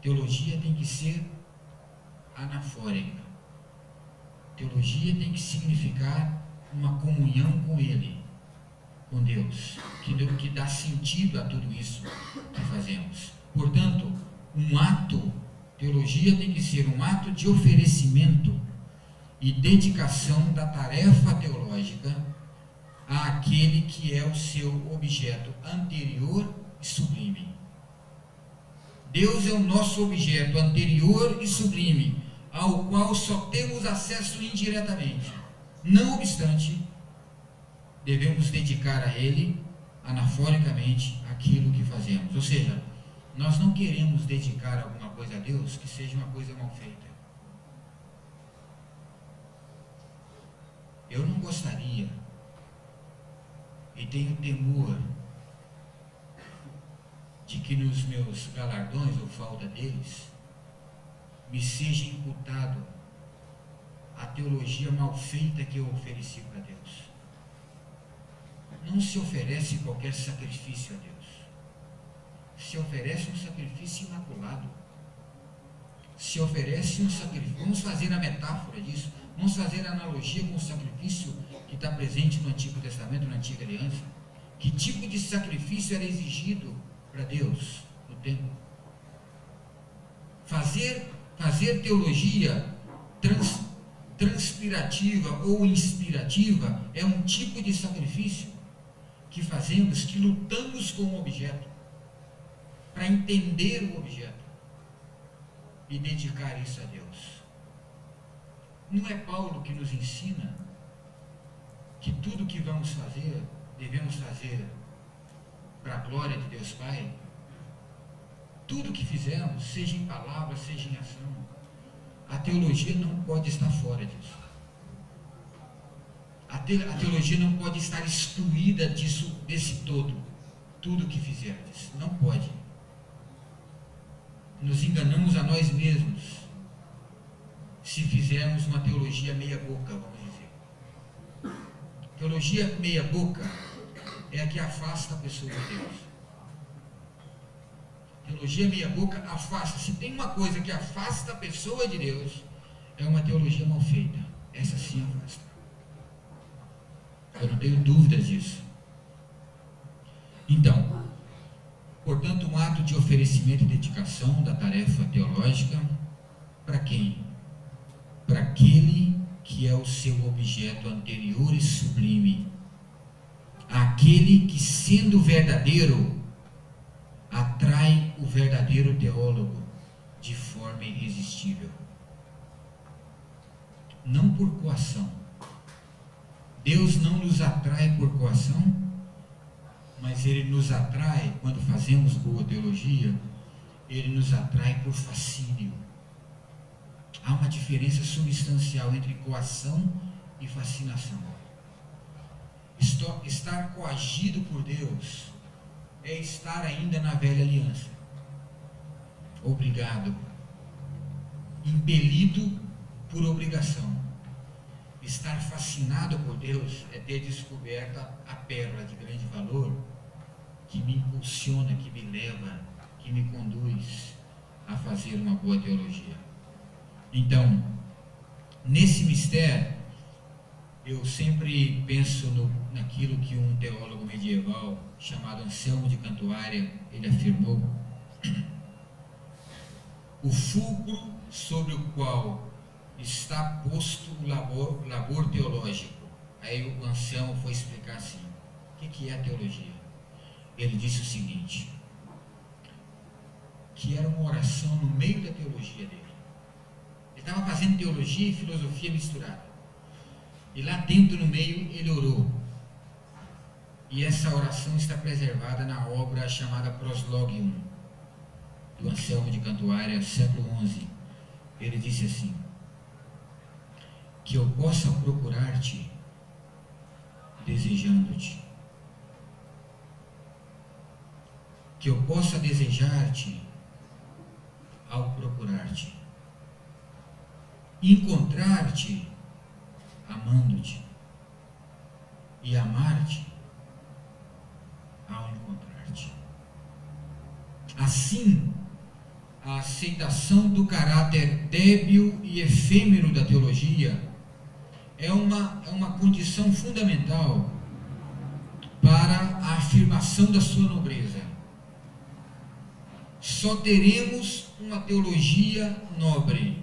Speaker 2: Teologia tem que ser anafórica. Teologia tem que significar uma comunhão com Ele, com Deus, que dá sentido a tudo isso que fazemos. Portanto, teologia tem que ser um ato de oferecimento e dedicação da tarefa teológica àquele que é o seu objeto anterior e sublime. Deus é o nosso objeto anterior e sublime, ao qual só temos acesso indiretamente. Não obstante, devemos dedicar a Ele, anaforicamente, aquilo que fazemos. Ou seja, nós não queremos dedicar alguma coisa a Deus que seja uma coisa mal feita. Eu não gostaria, e tenho temor, de que nos meus galardões, ou falta deles, me seja imputado a teologia mal feita que eu ofereci para Deus. Não se oferece qualquer sacrifício a Deus. Se oferece um sacrifício imaculado. Se oferece um sacrifício. Vamos fazer a metáfora disso. Vamos fazer a analogia com o sacrifício que está presente no Antigo Testamento, na Antiga Aliança. Que tipo de sacrifício era exigido para Deus no templo? Fazer teologia transpirativa ou inspirativa é um tipo de sacrifício que fazemos, que lutamos com o objeto, para entender o objeto e dedicar isso a Deus. Não é Paulo que nos ensina que tudo que vamos fazer, devemos fazer para a glória de Deus Pai? Tudo que fizermos, seja em palavra, seja em ação, a teologia não pode estar fora disso. A teologia não pode estar excluída desse todo. Tudo que fizermos, não pode. Nos enganamos a nós mesmos se fizermos uma teologia meia boca, vamos dizer. Teologia meia boca é a que afasta a pessoa de Deus. Teologia meia boca afasta. Se tem uma coisa que afasta a pessoa de Deus, é uma teologia mal feita. Essa sim afasta. Eu não tenho dúvidas disso. Então, portanto, um ato de oferecimento e dedicação da tarefa teológica para quem? Para aquele que é o seu objeto anterior e sublime. Aquele que, sendo verdadeiro, atrai o verdadeiro teólogo de forma irresistível. Não por coação. Deus não nos atrai por coação, mas Ele nos atrai, quando fazemos boa teologia, Ele nos atrai por fascínio. Há uma diferença substancial entre coação e fascinação. Estar coagido por Deus é estar ainda na velha aliança, obrigado, impelido por obrigação. Estar fascinado por Deus é ter descoberto a pérola de grande valor que me impulsiona, que me leva, que me conduz a fazer uma boa teologia. Então, nesse mistério, eu sempre penso naquilo que um teólogo medieval chamado Anselmo de Cantuária, ele afirmou: o fulcro sobre o qual está posto o labor teológico. Aí o Anselmo foi explicar assim: o que é a teologia? Ele disse o seguinte, que era uma oração no meio da teologia dele. Ele estava fazendo teologia e filosofia misturada. E lá dentro, no meio, ele orou. E essa oração está preservada na obra chamada Proslogium, do Anselmo de Cantuária, século XI. Ele disse assim: que eu possa procurar-te desejando-te, que eu possa desejar-te ao procurar-te, encontrar-te amando-te e amar-te ao encontrar-te. Assim, a aceitação do caráter débil e efêmero da teologia é uma condição fundamental para a afirmação da sua nobreza. Só teremos uma teologia nobre,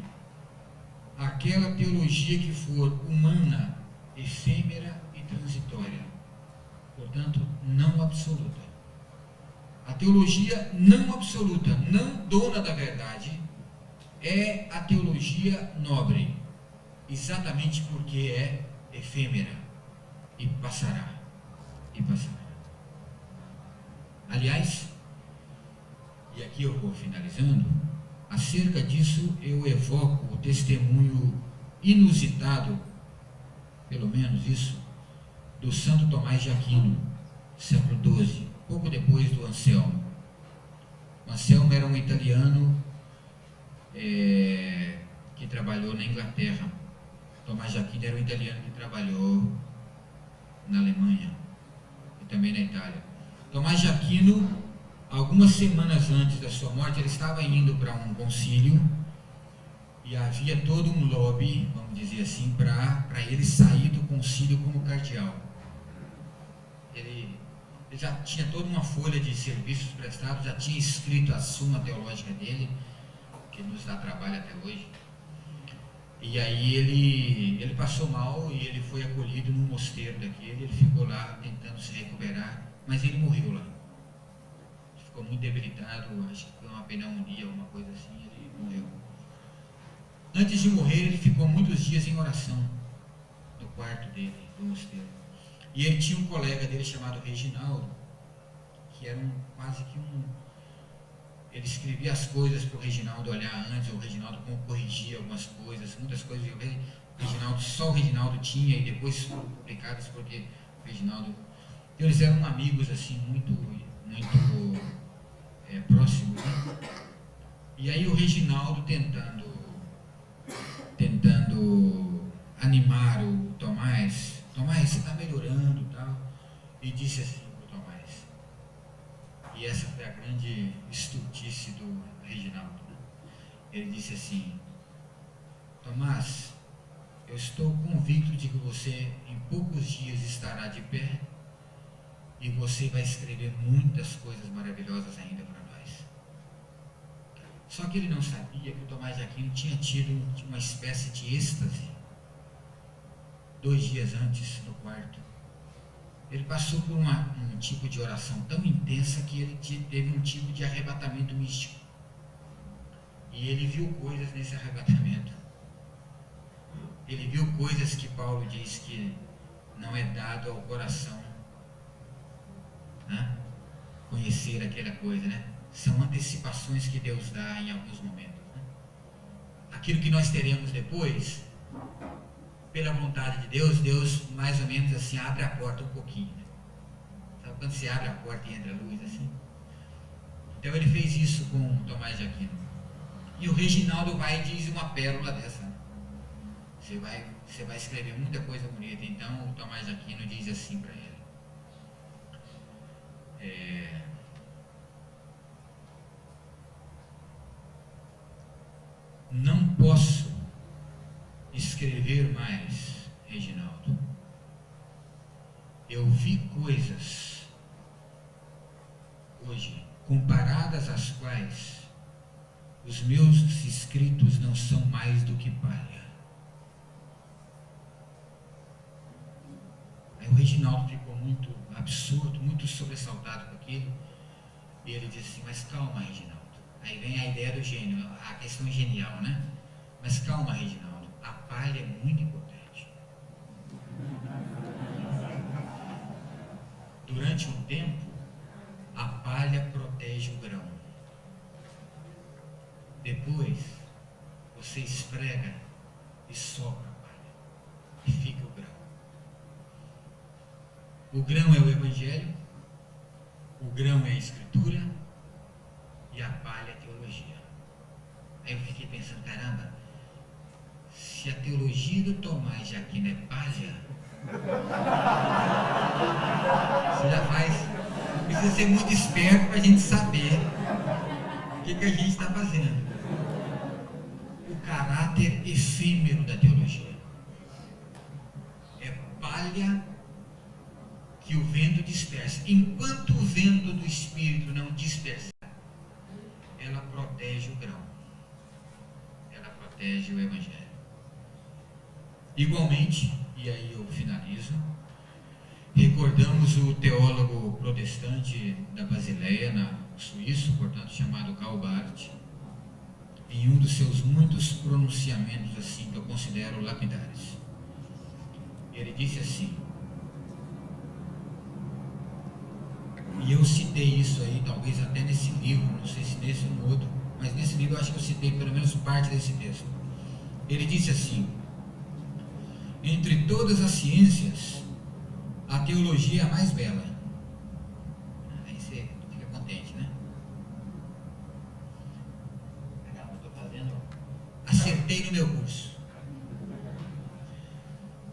Speaker 2: aquela teologia que for humana, efêmera e transitória, portanto, não absoluta. A teologia não absoluta, não dona da verdade, é a teologia nobre, exatamente porque é efêmera e passará. Aliás, e aqui eu vou finalizando, acerca disso eu evoco o testemunho inusitado, pelo menos isso, do Santo Tomás de Aquino, século XII, pouco depois do Anselmo. O Anselmo era um italiano que trabalhou na Inglaterra. Tomás de Aquino era um italiano que trabalhou na Alemanha e também na Itália. Tomás de Aquino, algumas semanas antes da sua morte, ele estava indo para um concílio e havia todo um lobby, vamos dizer assim, para ele sair do concílio como cardeal. Ele já tinha toda uma folha de serviços prestados, já tinha escrito a suma teológica dele, que nos dá trabalho até hoje. E aí ele passou mal e ele foi acolhido num mosteiro daquele, ele ficou lá tentando se recuperar, mas ele morreu lá. Ele ficou muito debilitado, acho que foi uma pneumonia, alguma coisa assim, ele morreu. Antes de morrer, ele ficou muitos dias em oração no quarto dele, do mosteiro. E ele tinha um colega dele chamado Reginaldo, que era quase que ele escrevia as coisas para o Reginaldo olhar antes, o Reginaldo corrigia algumas coisas, muitas coisas só o Reginaldo tinha e depois foram publicadas porque o Reginaldo... Eles eram amigos assim, muito próximos, né? E aí o Reginaldo tentando animar o Tomás, você está melhorando e tal, e disse assim para o Tomás, e essa foi a grande estultice do Reginaldo, né? Ele disse assim: Tomás, eu estou convicto de que você em poucos dias estará de pé e você vai escrever muitas coisas maravilhosas ainda para nós. Só que ele não sabia que o Tomás de Aquino tinha tido uma espécie de êxtase 2 dias antes no quarto. Ele passou por um tipo de oração tão intensa que ele teve um tipo de arrebatamento místico. E ele viu coisas nesse arrebatamento. Ele viu coisas que Paulo diz que não é dado ao coração, né? Conhecer aquela coisa, né? São antecipações que Deus dá em alguns momentos, né? Aquilo que nós teremos depois, pela vontade de Deus mais ou menos assim abre a porta um pouquinho, né? Sabe quando você abre a porta e entra a luz assim? Então ele fez isso com Tomás de Aquino. E o Reginaldo vai e diz uma pérola dessa, né? Você vai escrever muita coisa bonita. Então o Tomás de Aquino diz assim para ele: não posso escrever mais, Reginaldo. Eu vi coisas hoje comparadas às quais os meus escritos não são mais do que palha. Aí o Reginaldo ficou muito absurdo, muito sobressaltado com aquilo, e ele disse assim: mas calma, Reginaldo. Aí vem a ideia do gênio, a questão genial, né? Mas calma, Reginaldo, a palha é muito importante. Durante um tempo, a palha protege o grão. Depois, você esfrega e sopra a palha, e fica o grão. O grão é o Evangelho, o grão é a Escritura, e a palha a teologia. Aí eu fiquei pensando, caramba, se a teologia do Tomás de Aquino é palha, você já faz, precisa ser muito esperto para a gente saber o que a gente está fazendo. O caráter efêmero da teologia é palha que o vento dispersa. Enquanto o vento do Espírito não dispersar, ela protege o grão, ela protege o Evangelho. Igualmente, e aí eu finalizo, recordamos o teólogo protestante da Basileia, na Suíça, portanto chamado Karl Barth, em um dos seus muitos pronunciamentos assim que eu considero lapidares. Ele disse assim, e eu citei isso aí, talvez até nesse livro, não sei se nesse ou no outro, mas nesse livro eu acho que eu citei pelo menos parte desse texto. Ele disse assim, entre todas as ciências, a teologia é a mais bela. Aí você fica contente, né? Legal, eu estou fazendo. Acertei no meu curso.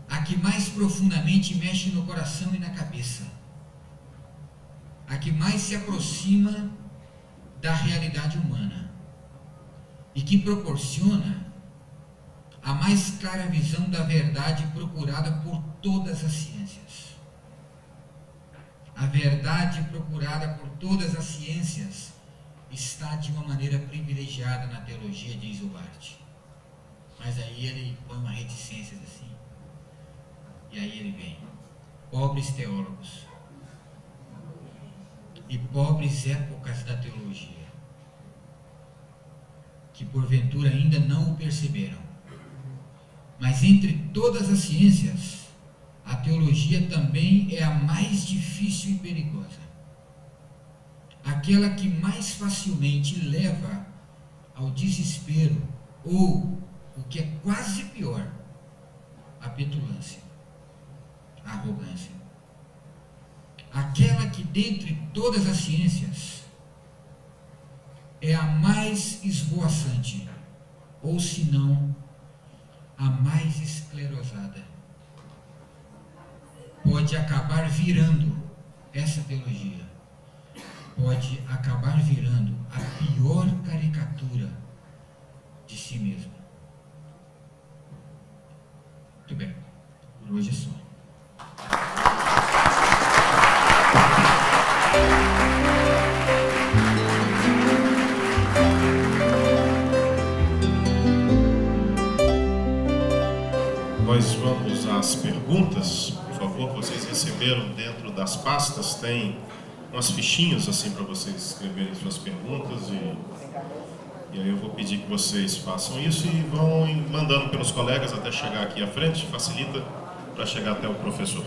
Speaker 2: A que mais profundamente mexe no coração e na cabeça. A que mais se aproxima da realidade humana. E que proporciona a mais clara visão da verdade procurada por todas as ciências. A verdade procurada por todas as ciências está de uma maneira privilegiada na teologia, diz o Barth. Mas aí ele põe uma reticência assim. E aí ele vem. Pobres teólogos. E pobres épocas da teologia, que porventura ainda não o perceberam. Mas entre todas as ciências, a teologia também é a mais difícil e perigosa. Aquela que mais facilmente leva ao desespero, ou, o que é quase pior, a petulância, a arrogância. Aquela que dentre todas as ciências é a mais esvoaçante, ou se não, a mais esclerosada. Pode acabar virando essa teologia, pode acabar virando a pior caricatura de si mesmo. Muito bem, por hoje é só.
Speaker 1: Nós vamos às perguntas. Por favor, vocês receberam dentro das pastas, tem umas fichinhas assim para vocês escreverem suas perguntas e aí eu vou pedir que vocês façam isso e vão mandando pelos colegas até chegar aqui à frente, facilita para chegar até o professor.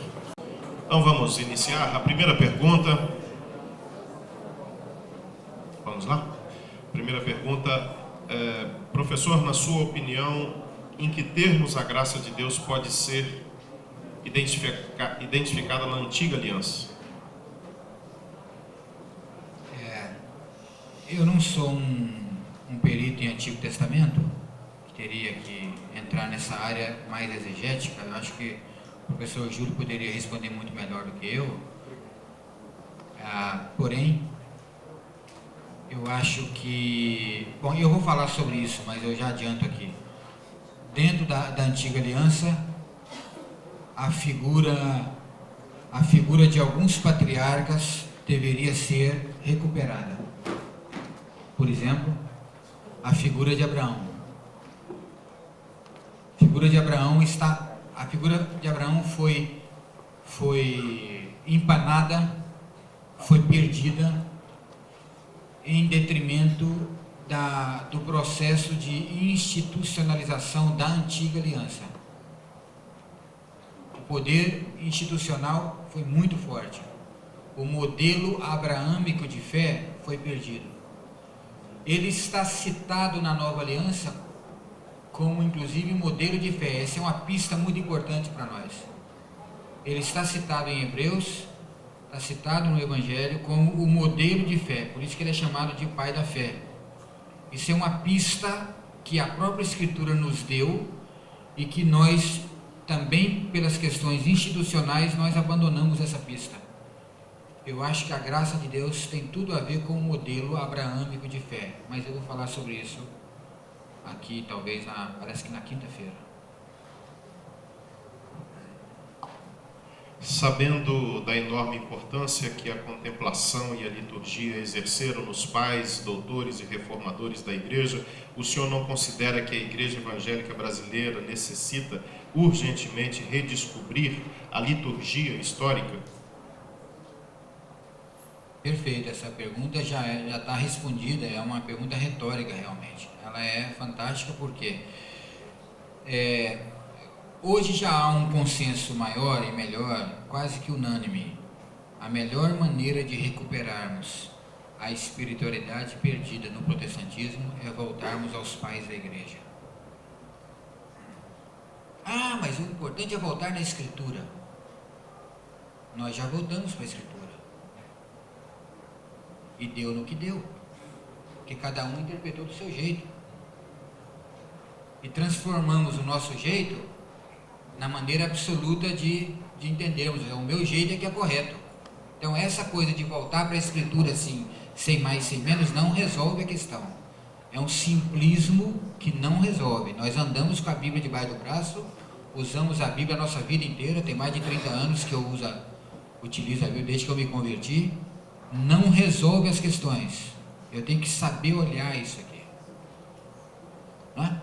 Speaker 1: Então vamos iniciar a primeira pergunta. Vamos lá? Primeira pergunta, professor, na sua opinião, em que termos a graça de Deus pode ser identificada na antiga aliança?
Speaker 2: Eu não sou um perito em Antigo Testamento, que teria que entrar nessa área mais exegética. Eu acho que o professor Júlio poderia responder muito melhor do que eu. Porém, eu acho que... Bom, eu vou falar sobre isso, mas eu já adianto aqui. Dentro da antiga aliança, a figura de alguns patriarcas deveria ser recuperada. Por exemplo, a figura de Abraão. A figura de Abraão foi empanada, foi perdida em detrimento do processo de institucionalização da antiga aliança. O poder institucional foi muito forte. O modelo abraâmico de fé foi perdido. Ele está citado na nova aliança como inclusive modelo de fé. Essa é uma pista muito importante para nós. Ele está citado em Hebreus está citado no Evangelho como o modelo de fé, por isso que ele é chamado de pai da fé. Isso é uma pista que a própria Escritura nos deu e que nós também, pelas questões institucionais, nós abandonamos essa pista. Eu acho que a graça de Deus tem tudo a ver com o modelo abraâmico de fé, mas eu vou falar sobre isso aqui, talvez, parece que na quinta-feira.
Speaker 1: Sabendo da enorme importância que a contemplação e a liturgia exerceram nos pais, doutores e reformadores da Igreja, o senhor não considera que a Igreja Evangélica Brasileira necessita urgentemente redescobrir a liturgia histórica?
Speaker 2: Perfeito, essa pergunta já está respondida, é uma pergunta retórica realmente. Ela é fantástica porque hoje já há um consenso maior e melhor, quase que unânime. A melhor maneira de recuperarmos a espiritualidade perdida no protestantismo é voltarmos aos pais da Igreja. Ah, mas o importante é voltar na Escritura. Nós já voltamos para a Escritura. E deu no que deu. Porque cada um interpretou do seu jeito. E transformamos o nosso jeito na maneira absoluta de entendermos. O meu jeito é que é correto. Então essa coisa de voltar para a Escritura assim, sem mais, sem menos, não resolve a questão. É um simplismo que não resolve. Nós andamos com a Bíblia debaixo do braço, usamos a Bíblia a nossa vida inteira, tem mais de 30 anos que eu utilizo a Bíblia desde que eu me converti. Não resolve as questões. Eu tenho que saber olhar isso aqui. Não é?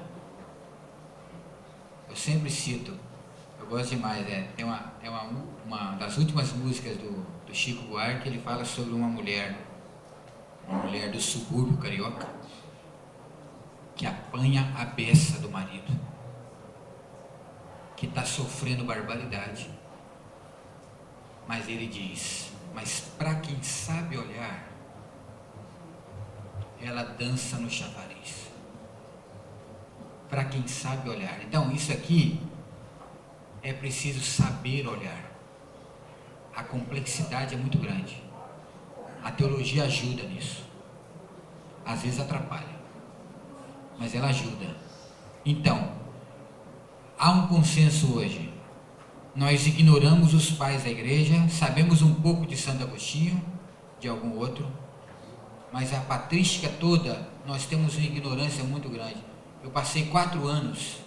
Speaker 2: Eu sempre cito, eu gosto demais, tem uma das últimas músicas do Chico Buarque, ele fala sobre uma mulher do subúrbio carioca, que apanha a beça do marido, que está sofrendo barbaridade, mas ele diz: mas para quem sabe olhar, ela dança no chafariz. Para quem sabe olhar. Então isso aqui é preciso saber olhar. A complexidade é muito grande. A teologia ajuda nisso. Às vezes atrapalha, mas ela ajuda. Então, há um consenso hoje. Nós ignoramos os pais da Igreja, sabemos um pouco de Santo Agostinho, de algum outro, mas a patrística toda, nós temos uma ignorância muito grande. Eu passei 4 anos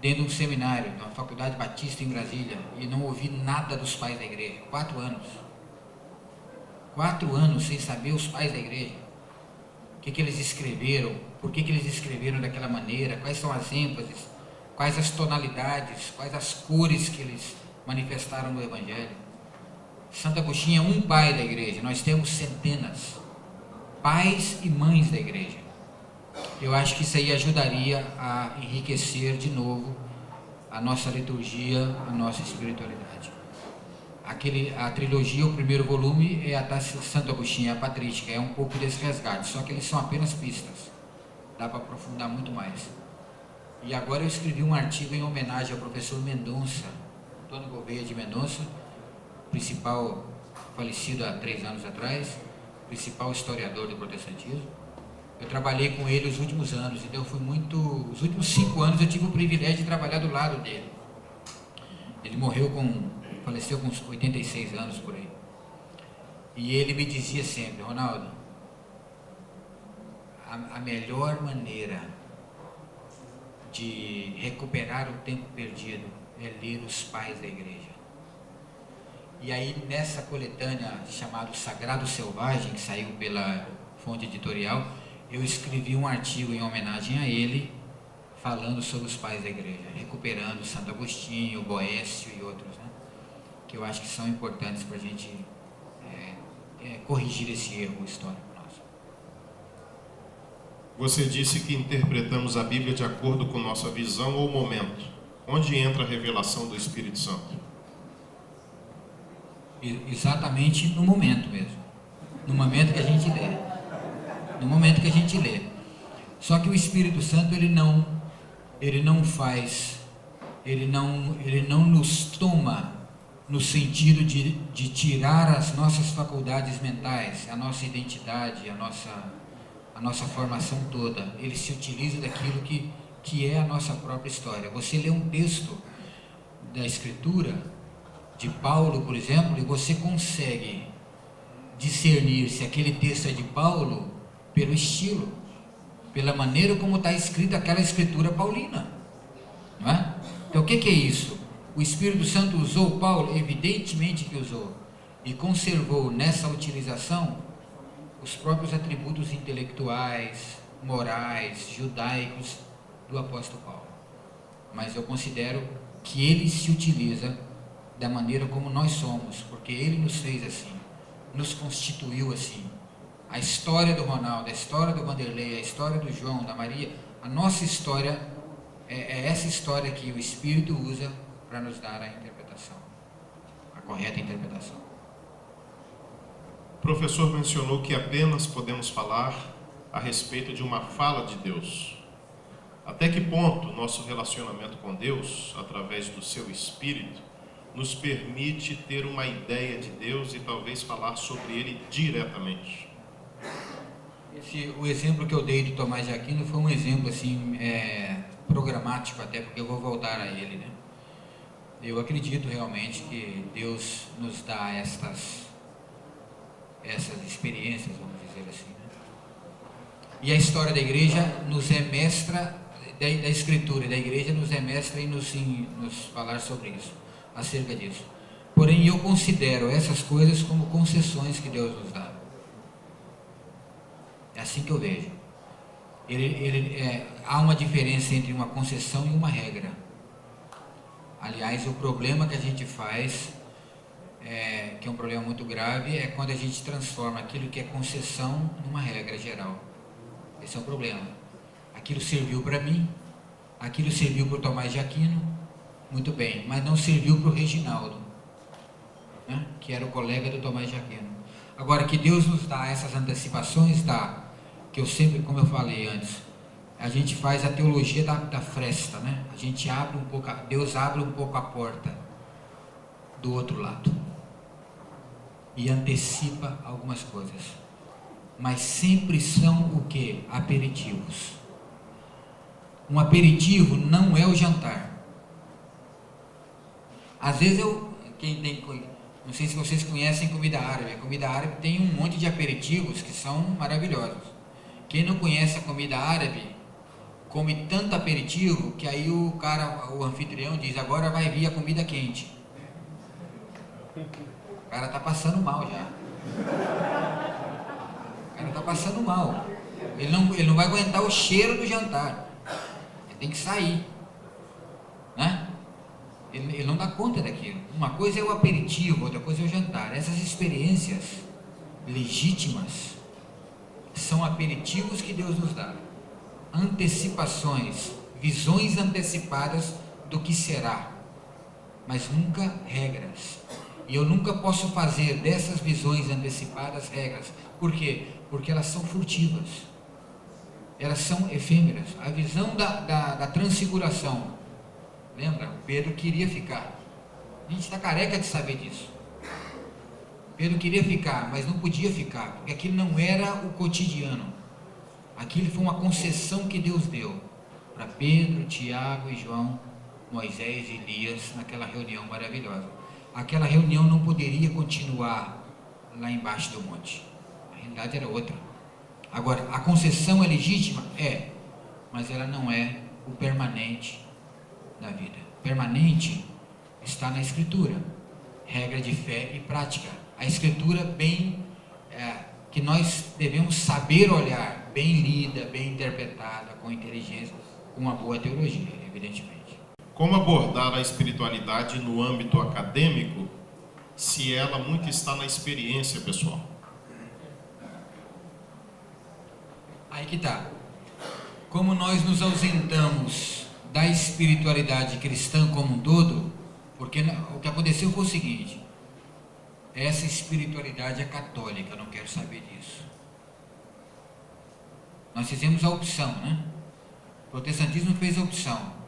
Speaker 2: dentro de um seminário, na Faculdade Batista em Brasília, e não ouvi nada dos pais da Igreja. 4 anos. 4 anos sem saber os pais da Igreja. O que eles escreveram, por que eles escreveram daquela maneira, quais são as ênfases, quais as tonalidades, quais as cores que eles manifestaram no Evangelho. Santo Agostinho é um pai da Igreja, nós temos centenas, pais e mães da Igreja. Eu acho que isso aí ajudaria a enriquecer de novo a nossa liturgia, a nossa espiritualidade. A trilogia, o primeiro volume é a da Santo Agostinho, a patrística, é um pouco desse resgate, só que eles são apenas pistas, dá para aprofundar muito mais. E agora eu escrevi um artigo em homenagem ao professor Mendonça, Antônio Gouveia de Mendonça, principal, falecido há 3 anos atrás, principal historiador do protestantismo. Eu trabalhei com ele os últimos anos, então os últimos 5 anos eu tive o privilégio de trabalhar do lado dele. Ele faleceu com uns 86 anos por aí. E ele me dizia sempre: Ronaldo, a melhor maneira de recuperar o tempo perdido é ler os pais da Igreja. E aí nessa coletânea chamada Sagrado Selvagem, que saiu pela Fonte Editorial, eu escrevi um artigo em homenagem a ele, falando sobre os pais da Igreja, recuperando Santo Agostinho, Boécio e outros, né, que eu acho que são importantes para a gente corrigir esse erro histórico nosso.
Speaker 1: Você disse que interpretamos a Bíblia de acordo com nossa visão ou momento. Onde entra a revelação do Espírito Santo?
Speaker 2: Exatamente no momento mesmo. No momento que a gente lê. No momento que a gente lê. Só que o Espírito Santo, ele não nos toma no sentido de tirar as nossas faculdades mentais, a nossa identidade, a nossa formação toda. Ele se utiliza daquilo que é a nossa própria história. Você lê um texto da Escritura, de Paulo, por exemplo, e você consegue discernir se aquele texto é de Paulo pelo estilo, pela maneira como está escrita aquela escritura paulina, não é? Então o que é isso? O Espírito Santo usou Paulo? Evidentemente que usou, e conservou nessa utilização os próprios atributos intelectuais, morais, judaicos do apóstolo Paulo. Mas eu considero que ele se utiliza da maneira como nós somos, porque ele nos fez assim, nos constituiu assim. A história do Ronaldo, a história do Vanderlei, a história do João, da Maria, a nossa história é essa história que o Espírito usa para nos dar a interpretação, a correta interpretação.
Speaker 1: O professor mencionou que apenas podemos falar a respeito de uma fala de Deus. Até que ponto nosso relacionamento com Deus, através do seu Espírito, nos permite ter uma ideia de Deus e talvez falar sobre Ele diretamente?
Speaker 2: O exemplo que eu dei de Tomás de Aquino foi um exemplo assim, programático, até porque eu vou voltar a ele, né? Eu acredito realmente que Deus nos dá essas experiências, vamos dizer assim, né? E a história da igreja nos é mestra, da Escritura e da igreja nos é mestra em nos falar sobre isso, acerca disso. Porém, eu considero essas coisas como concessões que Deus nos dá. É assim que eu vejo. Há uma diferença entre uma concessão e uma regra. Aliás, o problema que a gente faz, que é um problema muito grave, é quando a gente transforma aquilo que é concessão numa regra geral. Esse é o problema. Aquilo serviu para mim, aquilo serviu para o Tomás de Aquino, muito bem, mas não serviu para o Reginaldo, né? Que era o colega do Tomás de Aquino. Agora, que Deus nos dá essas antecipações, dá, que eu sempre, como eu falei antes, a gente faz a teologia da fresta, né? A gente abre um pouco, Deus abre um pouco a porta do outro lado e antecipa algumas coisas, mas sempre são o que? Aperitivos. Um aperitivo não é o jantar. Às vezes não sei se vocês conhecem comida árabe. A comida árabe tem um monte de aperitivos que são maravilhosos. Quem não conhece a comida árabe come tanto aperitivo que aí o anfitrião diz: agora vai vir a comida quente. O cara está passando mal já. O cara está passando mal. Ele não vai aguentar o cheiro do jantar. Ele tem que sair, né? Ele não dá conta daquilo. Uma coisa é o aperitivo, outra coisa é o jantar. Essas experiências legítimas são aperitivos que Deus nos dá. Antecipações, visões antecipadas do que será, mas nunca regras. E eu nunca posso fazer dessas visões antecipadas regras. Por quê? Porque elas são furtivas, elas são efêmeras. A visão da transfiguração, lembra? Pedro queria ficar. A gente está careca de saber disso. Pedro queria ficar, mas não podia ficar, porque aquilo não era o cotidiano. Aquilo foi uma concessão que Deus deu para Pedro, Tiago e João, Moisés e Elias, naquela reunião maravilhosa. Aquela reunião não poderia continuar lá embaixo do monte. A realidade era outra. Agora, a concessão é legítima? É, mas ela não é o permanente da vida. Permanente está na Escritura, regra de fé e prática. A Escritura que nós devemos saber olhar, bem lida, bem interpretada, com inteligência, com uma boa teologia, evidentemente.
Speaker 1: Como abordar a espiritualidade no âmbito acadêmico, se ela muito está na experiência pessoal?
Speaker 2: Aí que está. Como nós nos ausentamos da espiritualidade cristã como um todo, porque o que aconteceu foi o seguinte: essa espiritualidade é católica, eu não quero saber disso. Nós fizemos a opção, né? O protestantismo fez a opção.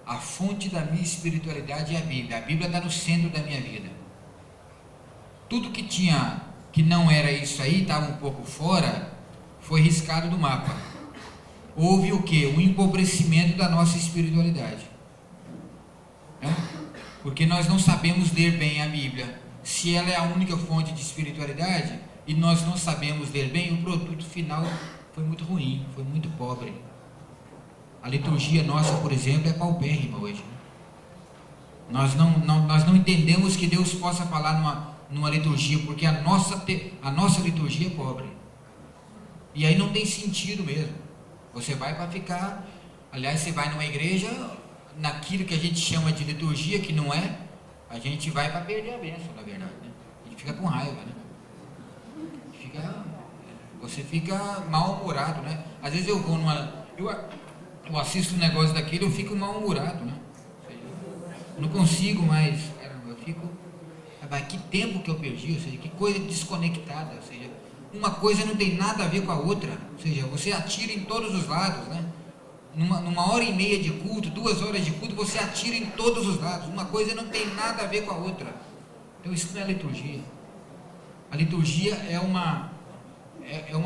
Speaker 2: A fonte da minha espiritualidade é a Bíblia. A Bíblia está no centro da minha vida. tudo que não era isso aí, estava um pouco fora, foi riscado do mapa. Houve o quê? Um empobrecimento da nossa espiritualidade, né? Porque nós não sabemos ler bem a Bíblia. Se ela é a única fonte de espiritualidade e nós não sabemos ler bem, o produto final foi muito ruim, foi muito pobre. A liturgia nossa, por exemplo, é paupérrima hoje. Nós não entendemos que Deus possa falar numa liturgia, porque a nossa liturgia é pobre. E aí não tem sentido mesmo. Você vai para ficar, aliás, você vai numa igreja, naquilo que a gente chama de liturgia, que não é, a gente vai para perder a bênção, na verdade, né? A gente fica com raiva, né? Você fica mal-humorado, né? Às vezes eu vou eu assisto um negócio daquele, eu fico mal-humorado, né? Eu não consigo mais, eu fico, que tempo que eu perdi, ou seja, que coisa desconectada, ou seja, uma coisa não tem nada a ver com a outra, ou seja, você atira em todos os lados, né? Numa hora e meia de culto, 2 horas de culto, você atira em todos os lados, uma coisa não tem nada a ver com a outra. Então isso não é liturgia. A liturgia é uma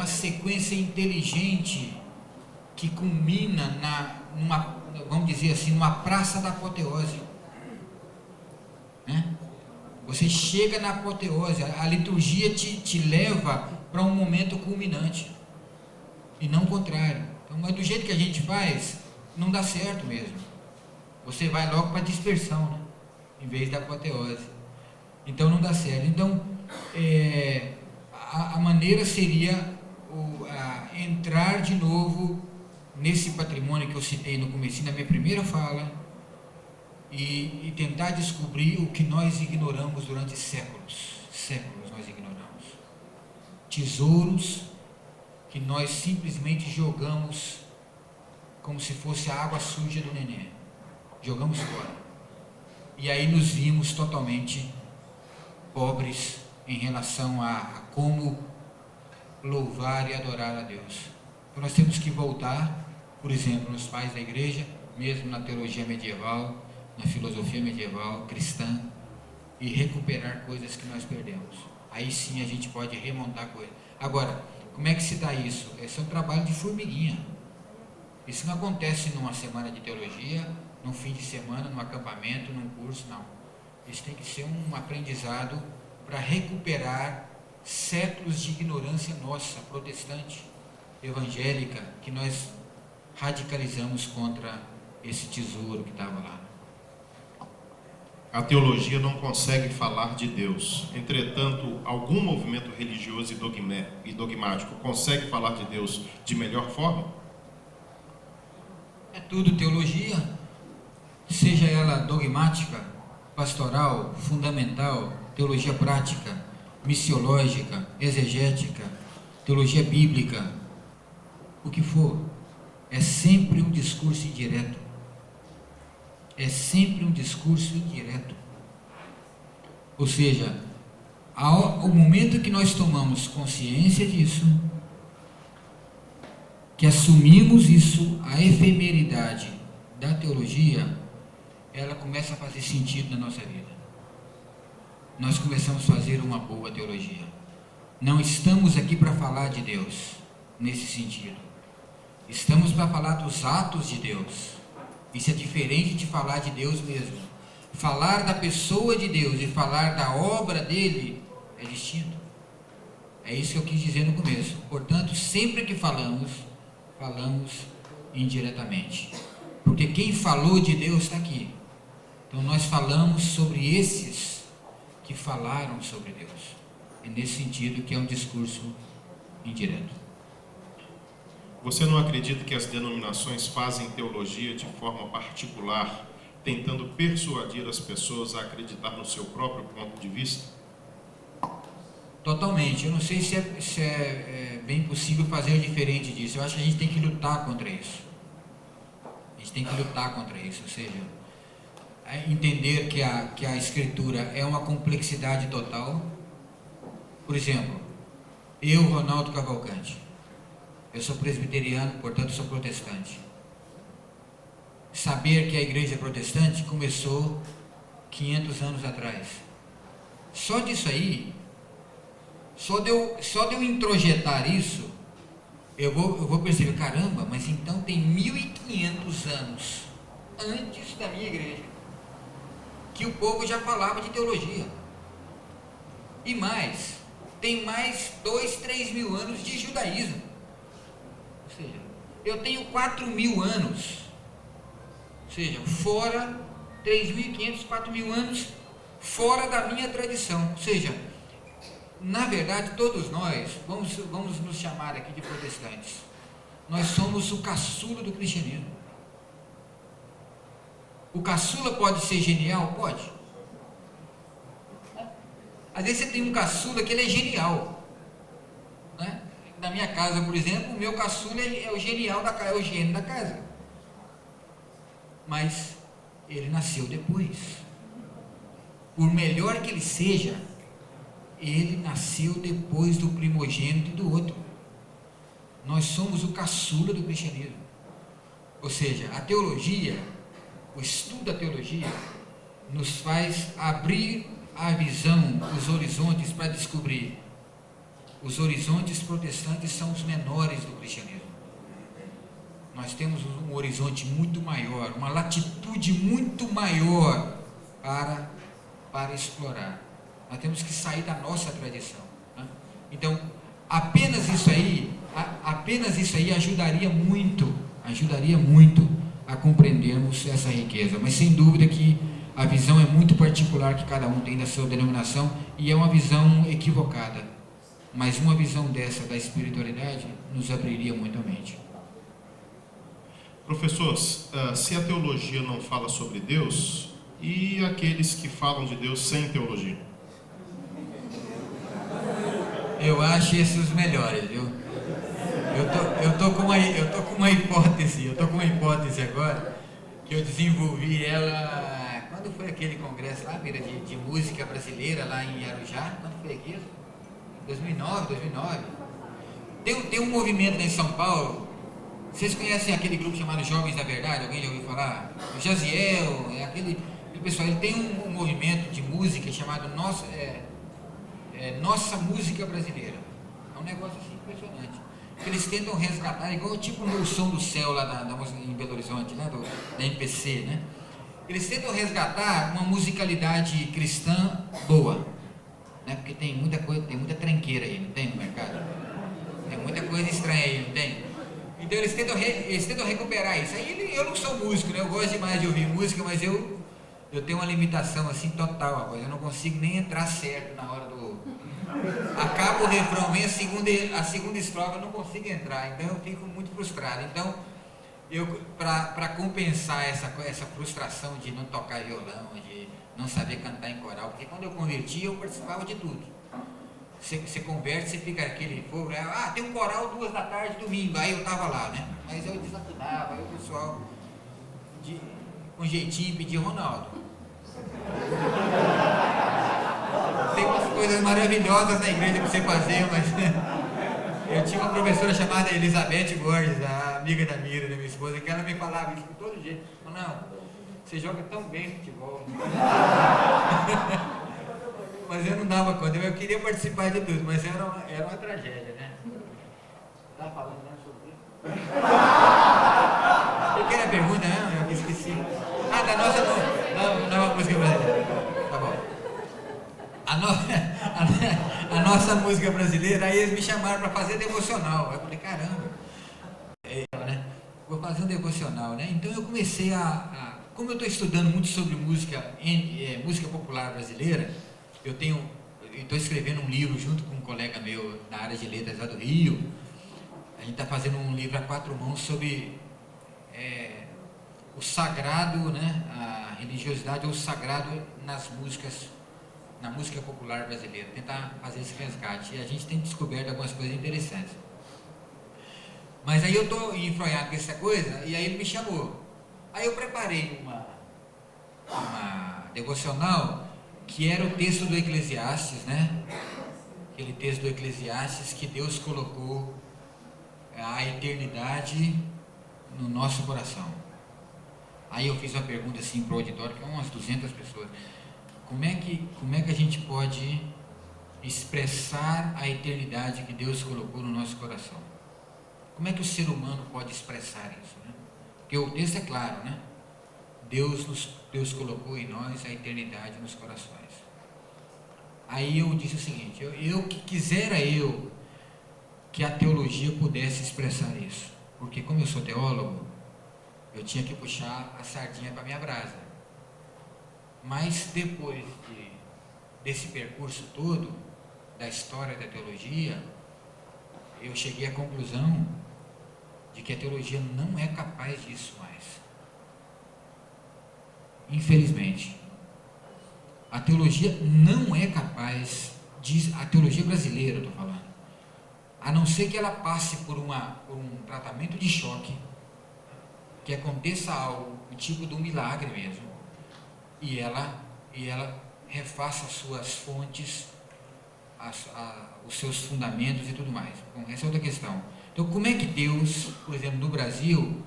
Speaker 2: sequência inteligente que culmina vamos dizer assim, numa praça da apoteose, né? Você chega na apoteose, a liturgia te leva para um momento culminante, e não o contrário. Então, mas do jeito que a gente faz, não dá certo mesmo. Você vai logo para a dispersão, né? Em vez da apoteose. Então não dá certo. Então, a maneira seria entrar de novo nesse patrimônio que eu citei no começo da minha primeira fala, e tentar descobrir o que nós ignoramos durante séculos. Séculos nós ignoramos. Tesouros que nós simplesmente jogamos como se fosse a água suja do neném. Jogamos fora. E aí nos vimos totalmente pobres em relação a como louvar e adorar a Deus. Então nós temos que voltar, por exemplo, nos pais da igreja, mesmo na teologia medieval, na filosofia medieval cristã, e recuperar coisas que nós perdemos. Aí sim a gente pode remontar coisas. Agora, como é que se dá isso? Esse é um trabalho de formiguinha. Isso não acontece numa semana de teologia, num fim de semana, num acampamento, num curso, não. Isso tem que ser um aprendizado para recuperar séculos de ignorância nossa, protestante, evangélica, que nós radicalizamos contra esse tesouro que estava lá.
Speaker 1: A teologia não consegue falar de Deus. Entretanto, algum movimento religioso e dogmático consegue falar de Deus de melhor forma?
Speaker 2: É tudo teologia, seja ela dogmática, pastoral, fundamental, teologia prática, missiológica, exegética, teologia bíblica, o que for, é sempre um discurso indireto. É sempre um discurso indireto. Ou seja, ao momento que nós tomamos consciência disso, que assumimos isso, a efemeridade da teologia, ela começa a fazer sentido na nossa vida. Nós começamos a fazer uma boa teologia. Não estamos aqui para falar de Deus, nesse sentido. Estamos para falar dos atos de Deus. Isso é diferente de falar de Deus mesmo. Falar da pessoa de Deus e falar da obra dele é distinto. É isso que eu quis dizer no começo. Portanto, sempre que falamos indiretamente. Porque quem falou de Deus está aqui. Então nós falamos sobre esses que falaram sobre Deus. É nesse sentido que é um discurso indireto.
Speaker 1: Você não acredita que as denominações fazem teologia de forma particular, tentando persuadir as pessoas a acreditar no seu próprio ponto de vista?
Speaker 2: Totalmente. Eu não sei se é bem possível fazer diferente disso. Eu acho que a gente tem que lutar contra isso. A gente tem que lutar contra isso. Ou seja, entender que a Escritura é uma complexidade total. Por exemplo, eu, Ronaldo Cavalcante, eu sou presbiteriano, portanto sou protestante. Saber que a igreja protestante começou 500 anos atrás. Só disso aí Só de eu introjetar isso, eu vou perceber, caramba, mas então tem 1500 anos antes da minha igreja que o povo já falava de teologia. E mais, tem mais 2, 3 mil anos de judaísmo. Ou seja, eu tenho 4.000 anos, ou seja, fora 3.500, 4.000 anos fora da minha tradição. Ou seja, na verdade, todos nós, vamos nos chamar aqui de protestantes, nós somos o caçula do cristianismo. O caçula pode ser genial? Pode. Às vezes você tem um caçula que ele é genial, né? Na minha casa, por exemplo, o meu caçula é o genial da casa, é o gênio da casa. Mas ele nasceu depois. Por melhor que ele seja, ele nasceu depois do primogênito e do outro. Nós somos o caçula do cristianismo. Ou seja, a teologia, o estudo da teologia, nos faz abrir a visão, os horizontes, para descobrir. Os horizontes protestantes são os menores do cristianismo. Nós temos um horizonte muito maior, uma latitude muito maior para explorar. Nós temos que sair da nossa tradição, né? Então, apenas isso aí ajudaria muito a compreendermos essa riqueza. Mas sem dúvida que a visão é muito particular que cada um tem da sua denominação, e é uma visão equivocada. Mas uma visão dessa da espiritualidade nos abriria muito a mente.
Speaker 1: Professor, se a teologia não fala sobre Deus, e aqueles que falam de Deus sem teologia?
Speaker 2: Eu acho esses os melhores, viu? Eu tô com uma hipótese agora, que eu desenvolvi ela, quando foi aquele congresso lá, de música brasileira lá em Arujá, quando foi aquilo? 2009. Tem um movimento lá em São Paulo. Vocês conhecem aquele grupo chamado Jovens da Verdade? Alguém já ouviu falar? O Jaziel, aquele pessoal, ele tem um movimento de música chamado Nossa Música Brasileira. É um negócio assim impressionante. Eles tentam resgatar, igual tipo no Som do Céu lá da música em Belo Horizonte, né? Da MPC, né? Eles tentam resgatar uma musicalidade cristã boa, né? Porque tem muita coisa, tem muita tranqueira aí, não tem, no mercado? Tem muita coisa estranha aí, não tem? Então eles tentam recuperar isso. Aí eu não sou músico, né? Eu gosto demais de ouvir música, mas eu tenho uma limitação assim total, rapaz. Eu não consigo nem entrar certo na hora do... Acaba o refrão, vem a segunda estrofe, eu não consigo entrar, então eu fico muito frustrado. Então, para compensar essa frustração de não tocar violão, de não saber cantar em coral, porque quando eu converti, eu participava de tudo. Você converte, você fica aquele fogo, tem um coral 2 da tarde, domingo, aí eu tava lá, né? Mas eu desafinava, aí o pessoal, com jeitinho, pedia Ronaldo. Tem umas coisas maravilhosas na igreja para você fazer, mas eu tinha uma professora chamada Elizabeth Borges, a amiga da Mira, da minha esposa, que ela me falava isso de todo jeito. Não, você joga tão bem futebol. Mas eu não dava conta, eu queria participar de tudo, mas era uma tragédia, né? Tá falando, né, sobre isso? Eu queria a pergunta, né? Eu esqueci. Da nova música brasileira. Tá bom. A nossa música brasileira, aí eles me chamaram para fazer devocional. Eu falei, caramba, né? Vou fazer um devocional, né? Então eu comecei como eu estou estudando muito sobre música popular brasileira, eu estou escrevendo um livro junto com um colega meu da área de letras lá do Rio. A gente está fazendo um livro a 4 mãos sobre o sagrado, né? A religiosidade ou o sagrado na música popular brasileira, tentar fazer esse resgate, e a gente tem descoberto algumas coisas interessantes. Mas aí eu estou enfronhado com essa coisa, e aí ele me chamou. Aí eu preparei uma devocional, que era o texto do Eclesiastes, né? Aquele texto do Eclesiastes que Deus colocou a eternidade no nosso coração. Aí eu fiz uma pergunta assim para o auditório, que é umas 200 pessoas. Como é que a gente pode expressar a eternidade que Deus colocou no nosso coração. Como é que o ser humano pode expressar isso, né? Porque o texto é claro, né? Deus colocou em nós a eternidade nos corações. Aí eu disse o seguinte: eu que quisera que a teologia pudesse expressar isso, porque como eu sou teólogo, eu tinha que puxar a sardinha para minha brasa. Mas depois desse percurso todo da história da teologia, eu cheguei à conclusão de que a teologia não é capaz disso mais. Infelizmente, a teologia não é capaz a teologia brasileira, eu estou falando, a não ser que ela passe por um tratamento de choque, que aconteça algo, o tipo de um milagre mesmo, e ela refaça as suas fontes, os seus fundamentos e tudo mais. Bom, essa é outra questão. Então, como é que Deus, por exemplo, no Brasil,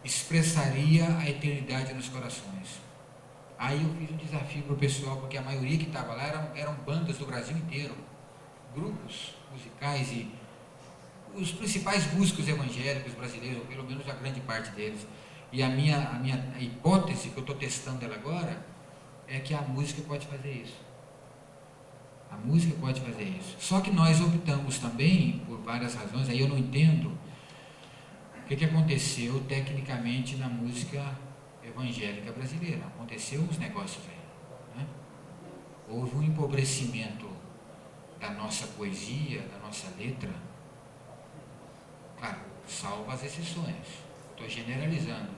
Speaker 2: expressaria a eternidade nos corações? Aí eu fiz um desafio para o pessoal, porque a maioria que estava lá eram bandas do Brasil inteiro, grupos musicais, e os principais músicos evangélicos brasileiros, ou pelo menos a grande parte deles. E a minha hipótese, que eu estou testando ela agora, é que a música pode fazer isso. A música pode fazer isso. Só que nós optamos também, por várias razões, aí eu não entendo o que aconteceu tecnicamente na música evangélica brasileira. Aconteceu uns negócios aí, né? Houve um empobrecimento da nossa poesia, da nossa letra. Claro, salvo as exceções, estou generalizando,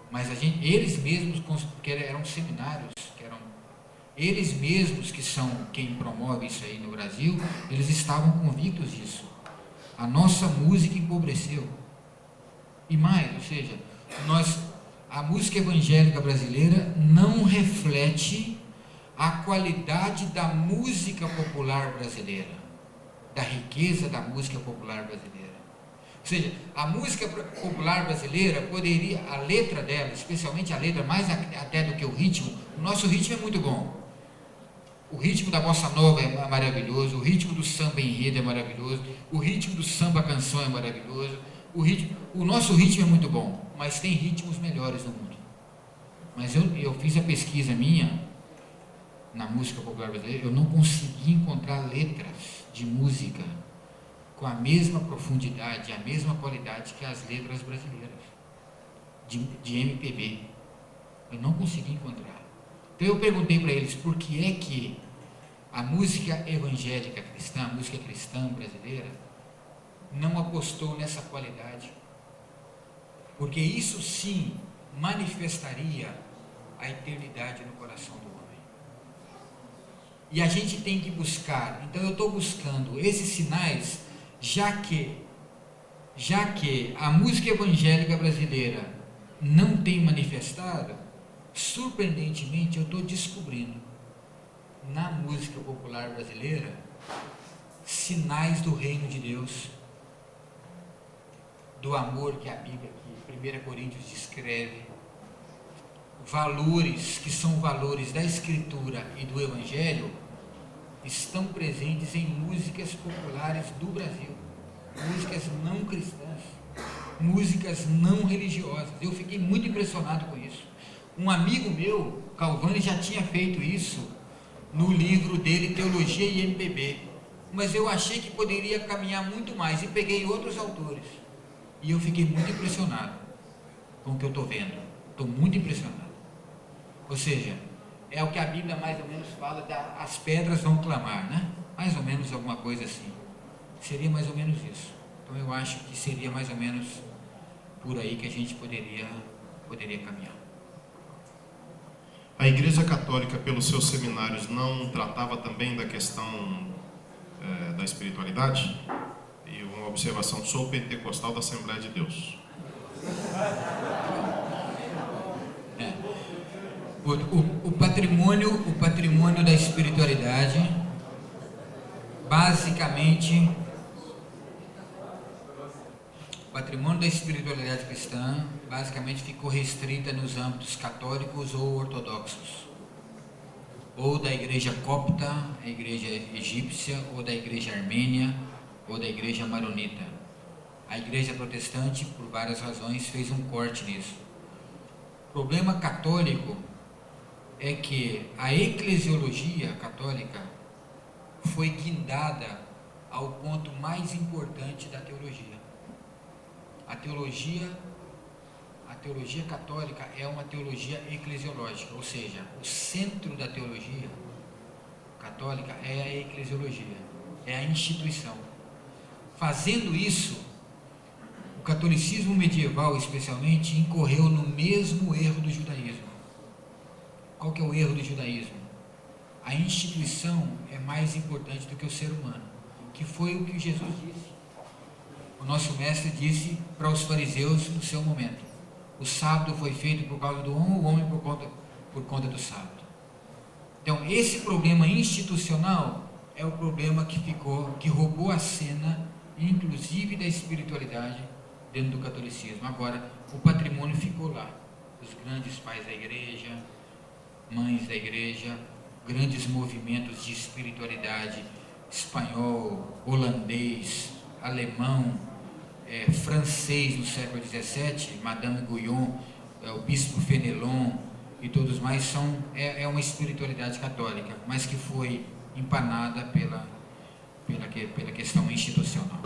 Speaker 2: mas eles mesmos, que eram seminários, eles mesmos que são quem promove isso aí no Brasil, eles estavam convictos disso. A nossa música empobreceu. E mais, ou seja, a música evangélica brasileira não reflete a qualidade da música popular brasileira, da riqueza da música popular brasileira. Ou seja, a música popular brasileira poderia, a letra dela, especialmente a letra, mais até do que o ritmo, o nosso ritmo é muito bom. O ritmo da bossa nova é maravilhoso, o ritmo do samba enredo é maravilhoso, o ritmo do samba canção é maravilhoso, o nosso ritmo é muito bom, mas tem ritmos melhores no mundo. Mas eu fiz a pesquisa minha na música popular brasileira, eu não consegui encontrar letras de música com a mesma profundidade, a mesma qualidade que as letras brasileiras de MPB. Eu não consegui encontrar. Então eu perguntei para eles por que é que a música evangélica cristã, a música cristã brasileira, não apostou nessa qualidade. Porque isso sim manifestaria a eternidade no coração do homem. E a gente tem que buscar, então eu estou buscando esses sinais, já que a música evangélica brasileira não tem manifestado, surpreendentemente eu estou descobrindo na música popular brasileira sinais do reino de Deus, do amor que a Bíblia, que 1 Coríntios descreve, valores que são valores da Escritura e do Evangelho, estão presentes em músicas populares do Brasil, músicas não cristãs, músicas não religiosas. Eu fiquei muito impressionado com isso. Um amigo meu, Calvani, já tinha feito isso no livro dele, Teologia e MPB, mas eu achei que poderia caminhar muito mais, e peguei outros autores, e eu fiquei muito impressionado com o que eu estou vendo. Estou muito impressionado. Ou seja, é o que a Bíblia mais ou menos fala, as pedras vão clamar, né? Mais ou menos alguma coisa assim. Seria mais ou menos isso. Então eu acho que seria mais ou menos por aí que a gente poderia caminhar.
Speaker 1: A Igreja Católica, pelos seus seminários, não tratava também da questão da espiritualidade? E uma observação: sou pentecostal da Assembleia de Deus.
Speaker 2: O patrimônio da espiritualidade, basicamente, o patrimônio da espiritualidade cristã, basicamente ficou restrita nos âmbitos católicos ou ortodoxos. ou da igreja copta, a igreja egípcia, ou da igreja armênia, ou da igreja maronita. A igreja protestante, por várias razões, fez um corte nisso. O problema católico é que a eclesiologia católica foi guindada ao ponto mais importante da teologia. A teologia católica é uma teologia eclesiológica, ou seja, o centro da teologia católica é a eclesiologia, é a instituição. Fazendo isso, o catolicismo medieval, especialmente, incorreu no mesmo erro do judaísmo. Qual que é o erro do judaísmo? A instituição é mais importante do que o ser humano, que foi o que Jesus disse. O nosso mestre disse para os fariseus no seu momento: o sábado foi feito por causa do homem, o homem por conta do sábado. Então, esse problema institucional é o problema que roubou a cena, inclusive da espiritualidade, dentro do catolicismo. Agora, o patrimônio ficou lá. Os grandes pais da igreja, mães da igreja, grandes movimentos de espiritualidade, espanhol, holandês, alemão, francês no século XVII, Madame Guyon, o bispo Fenelon e todos mais, é uma espiritualidade católica, mas que foi empanada pela questão institucional.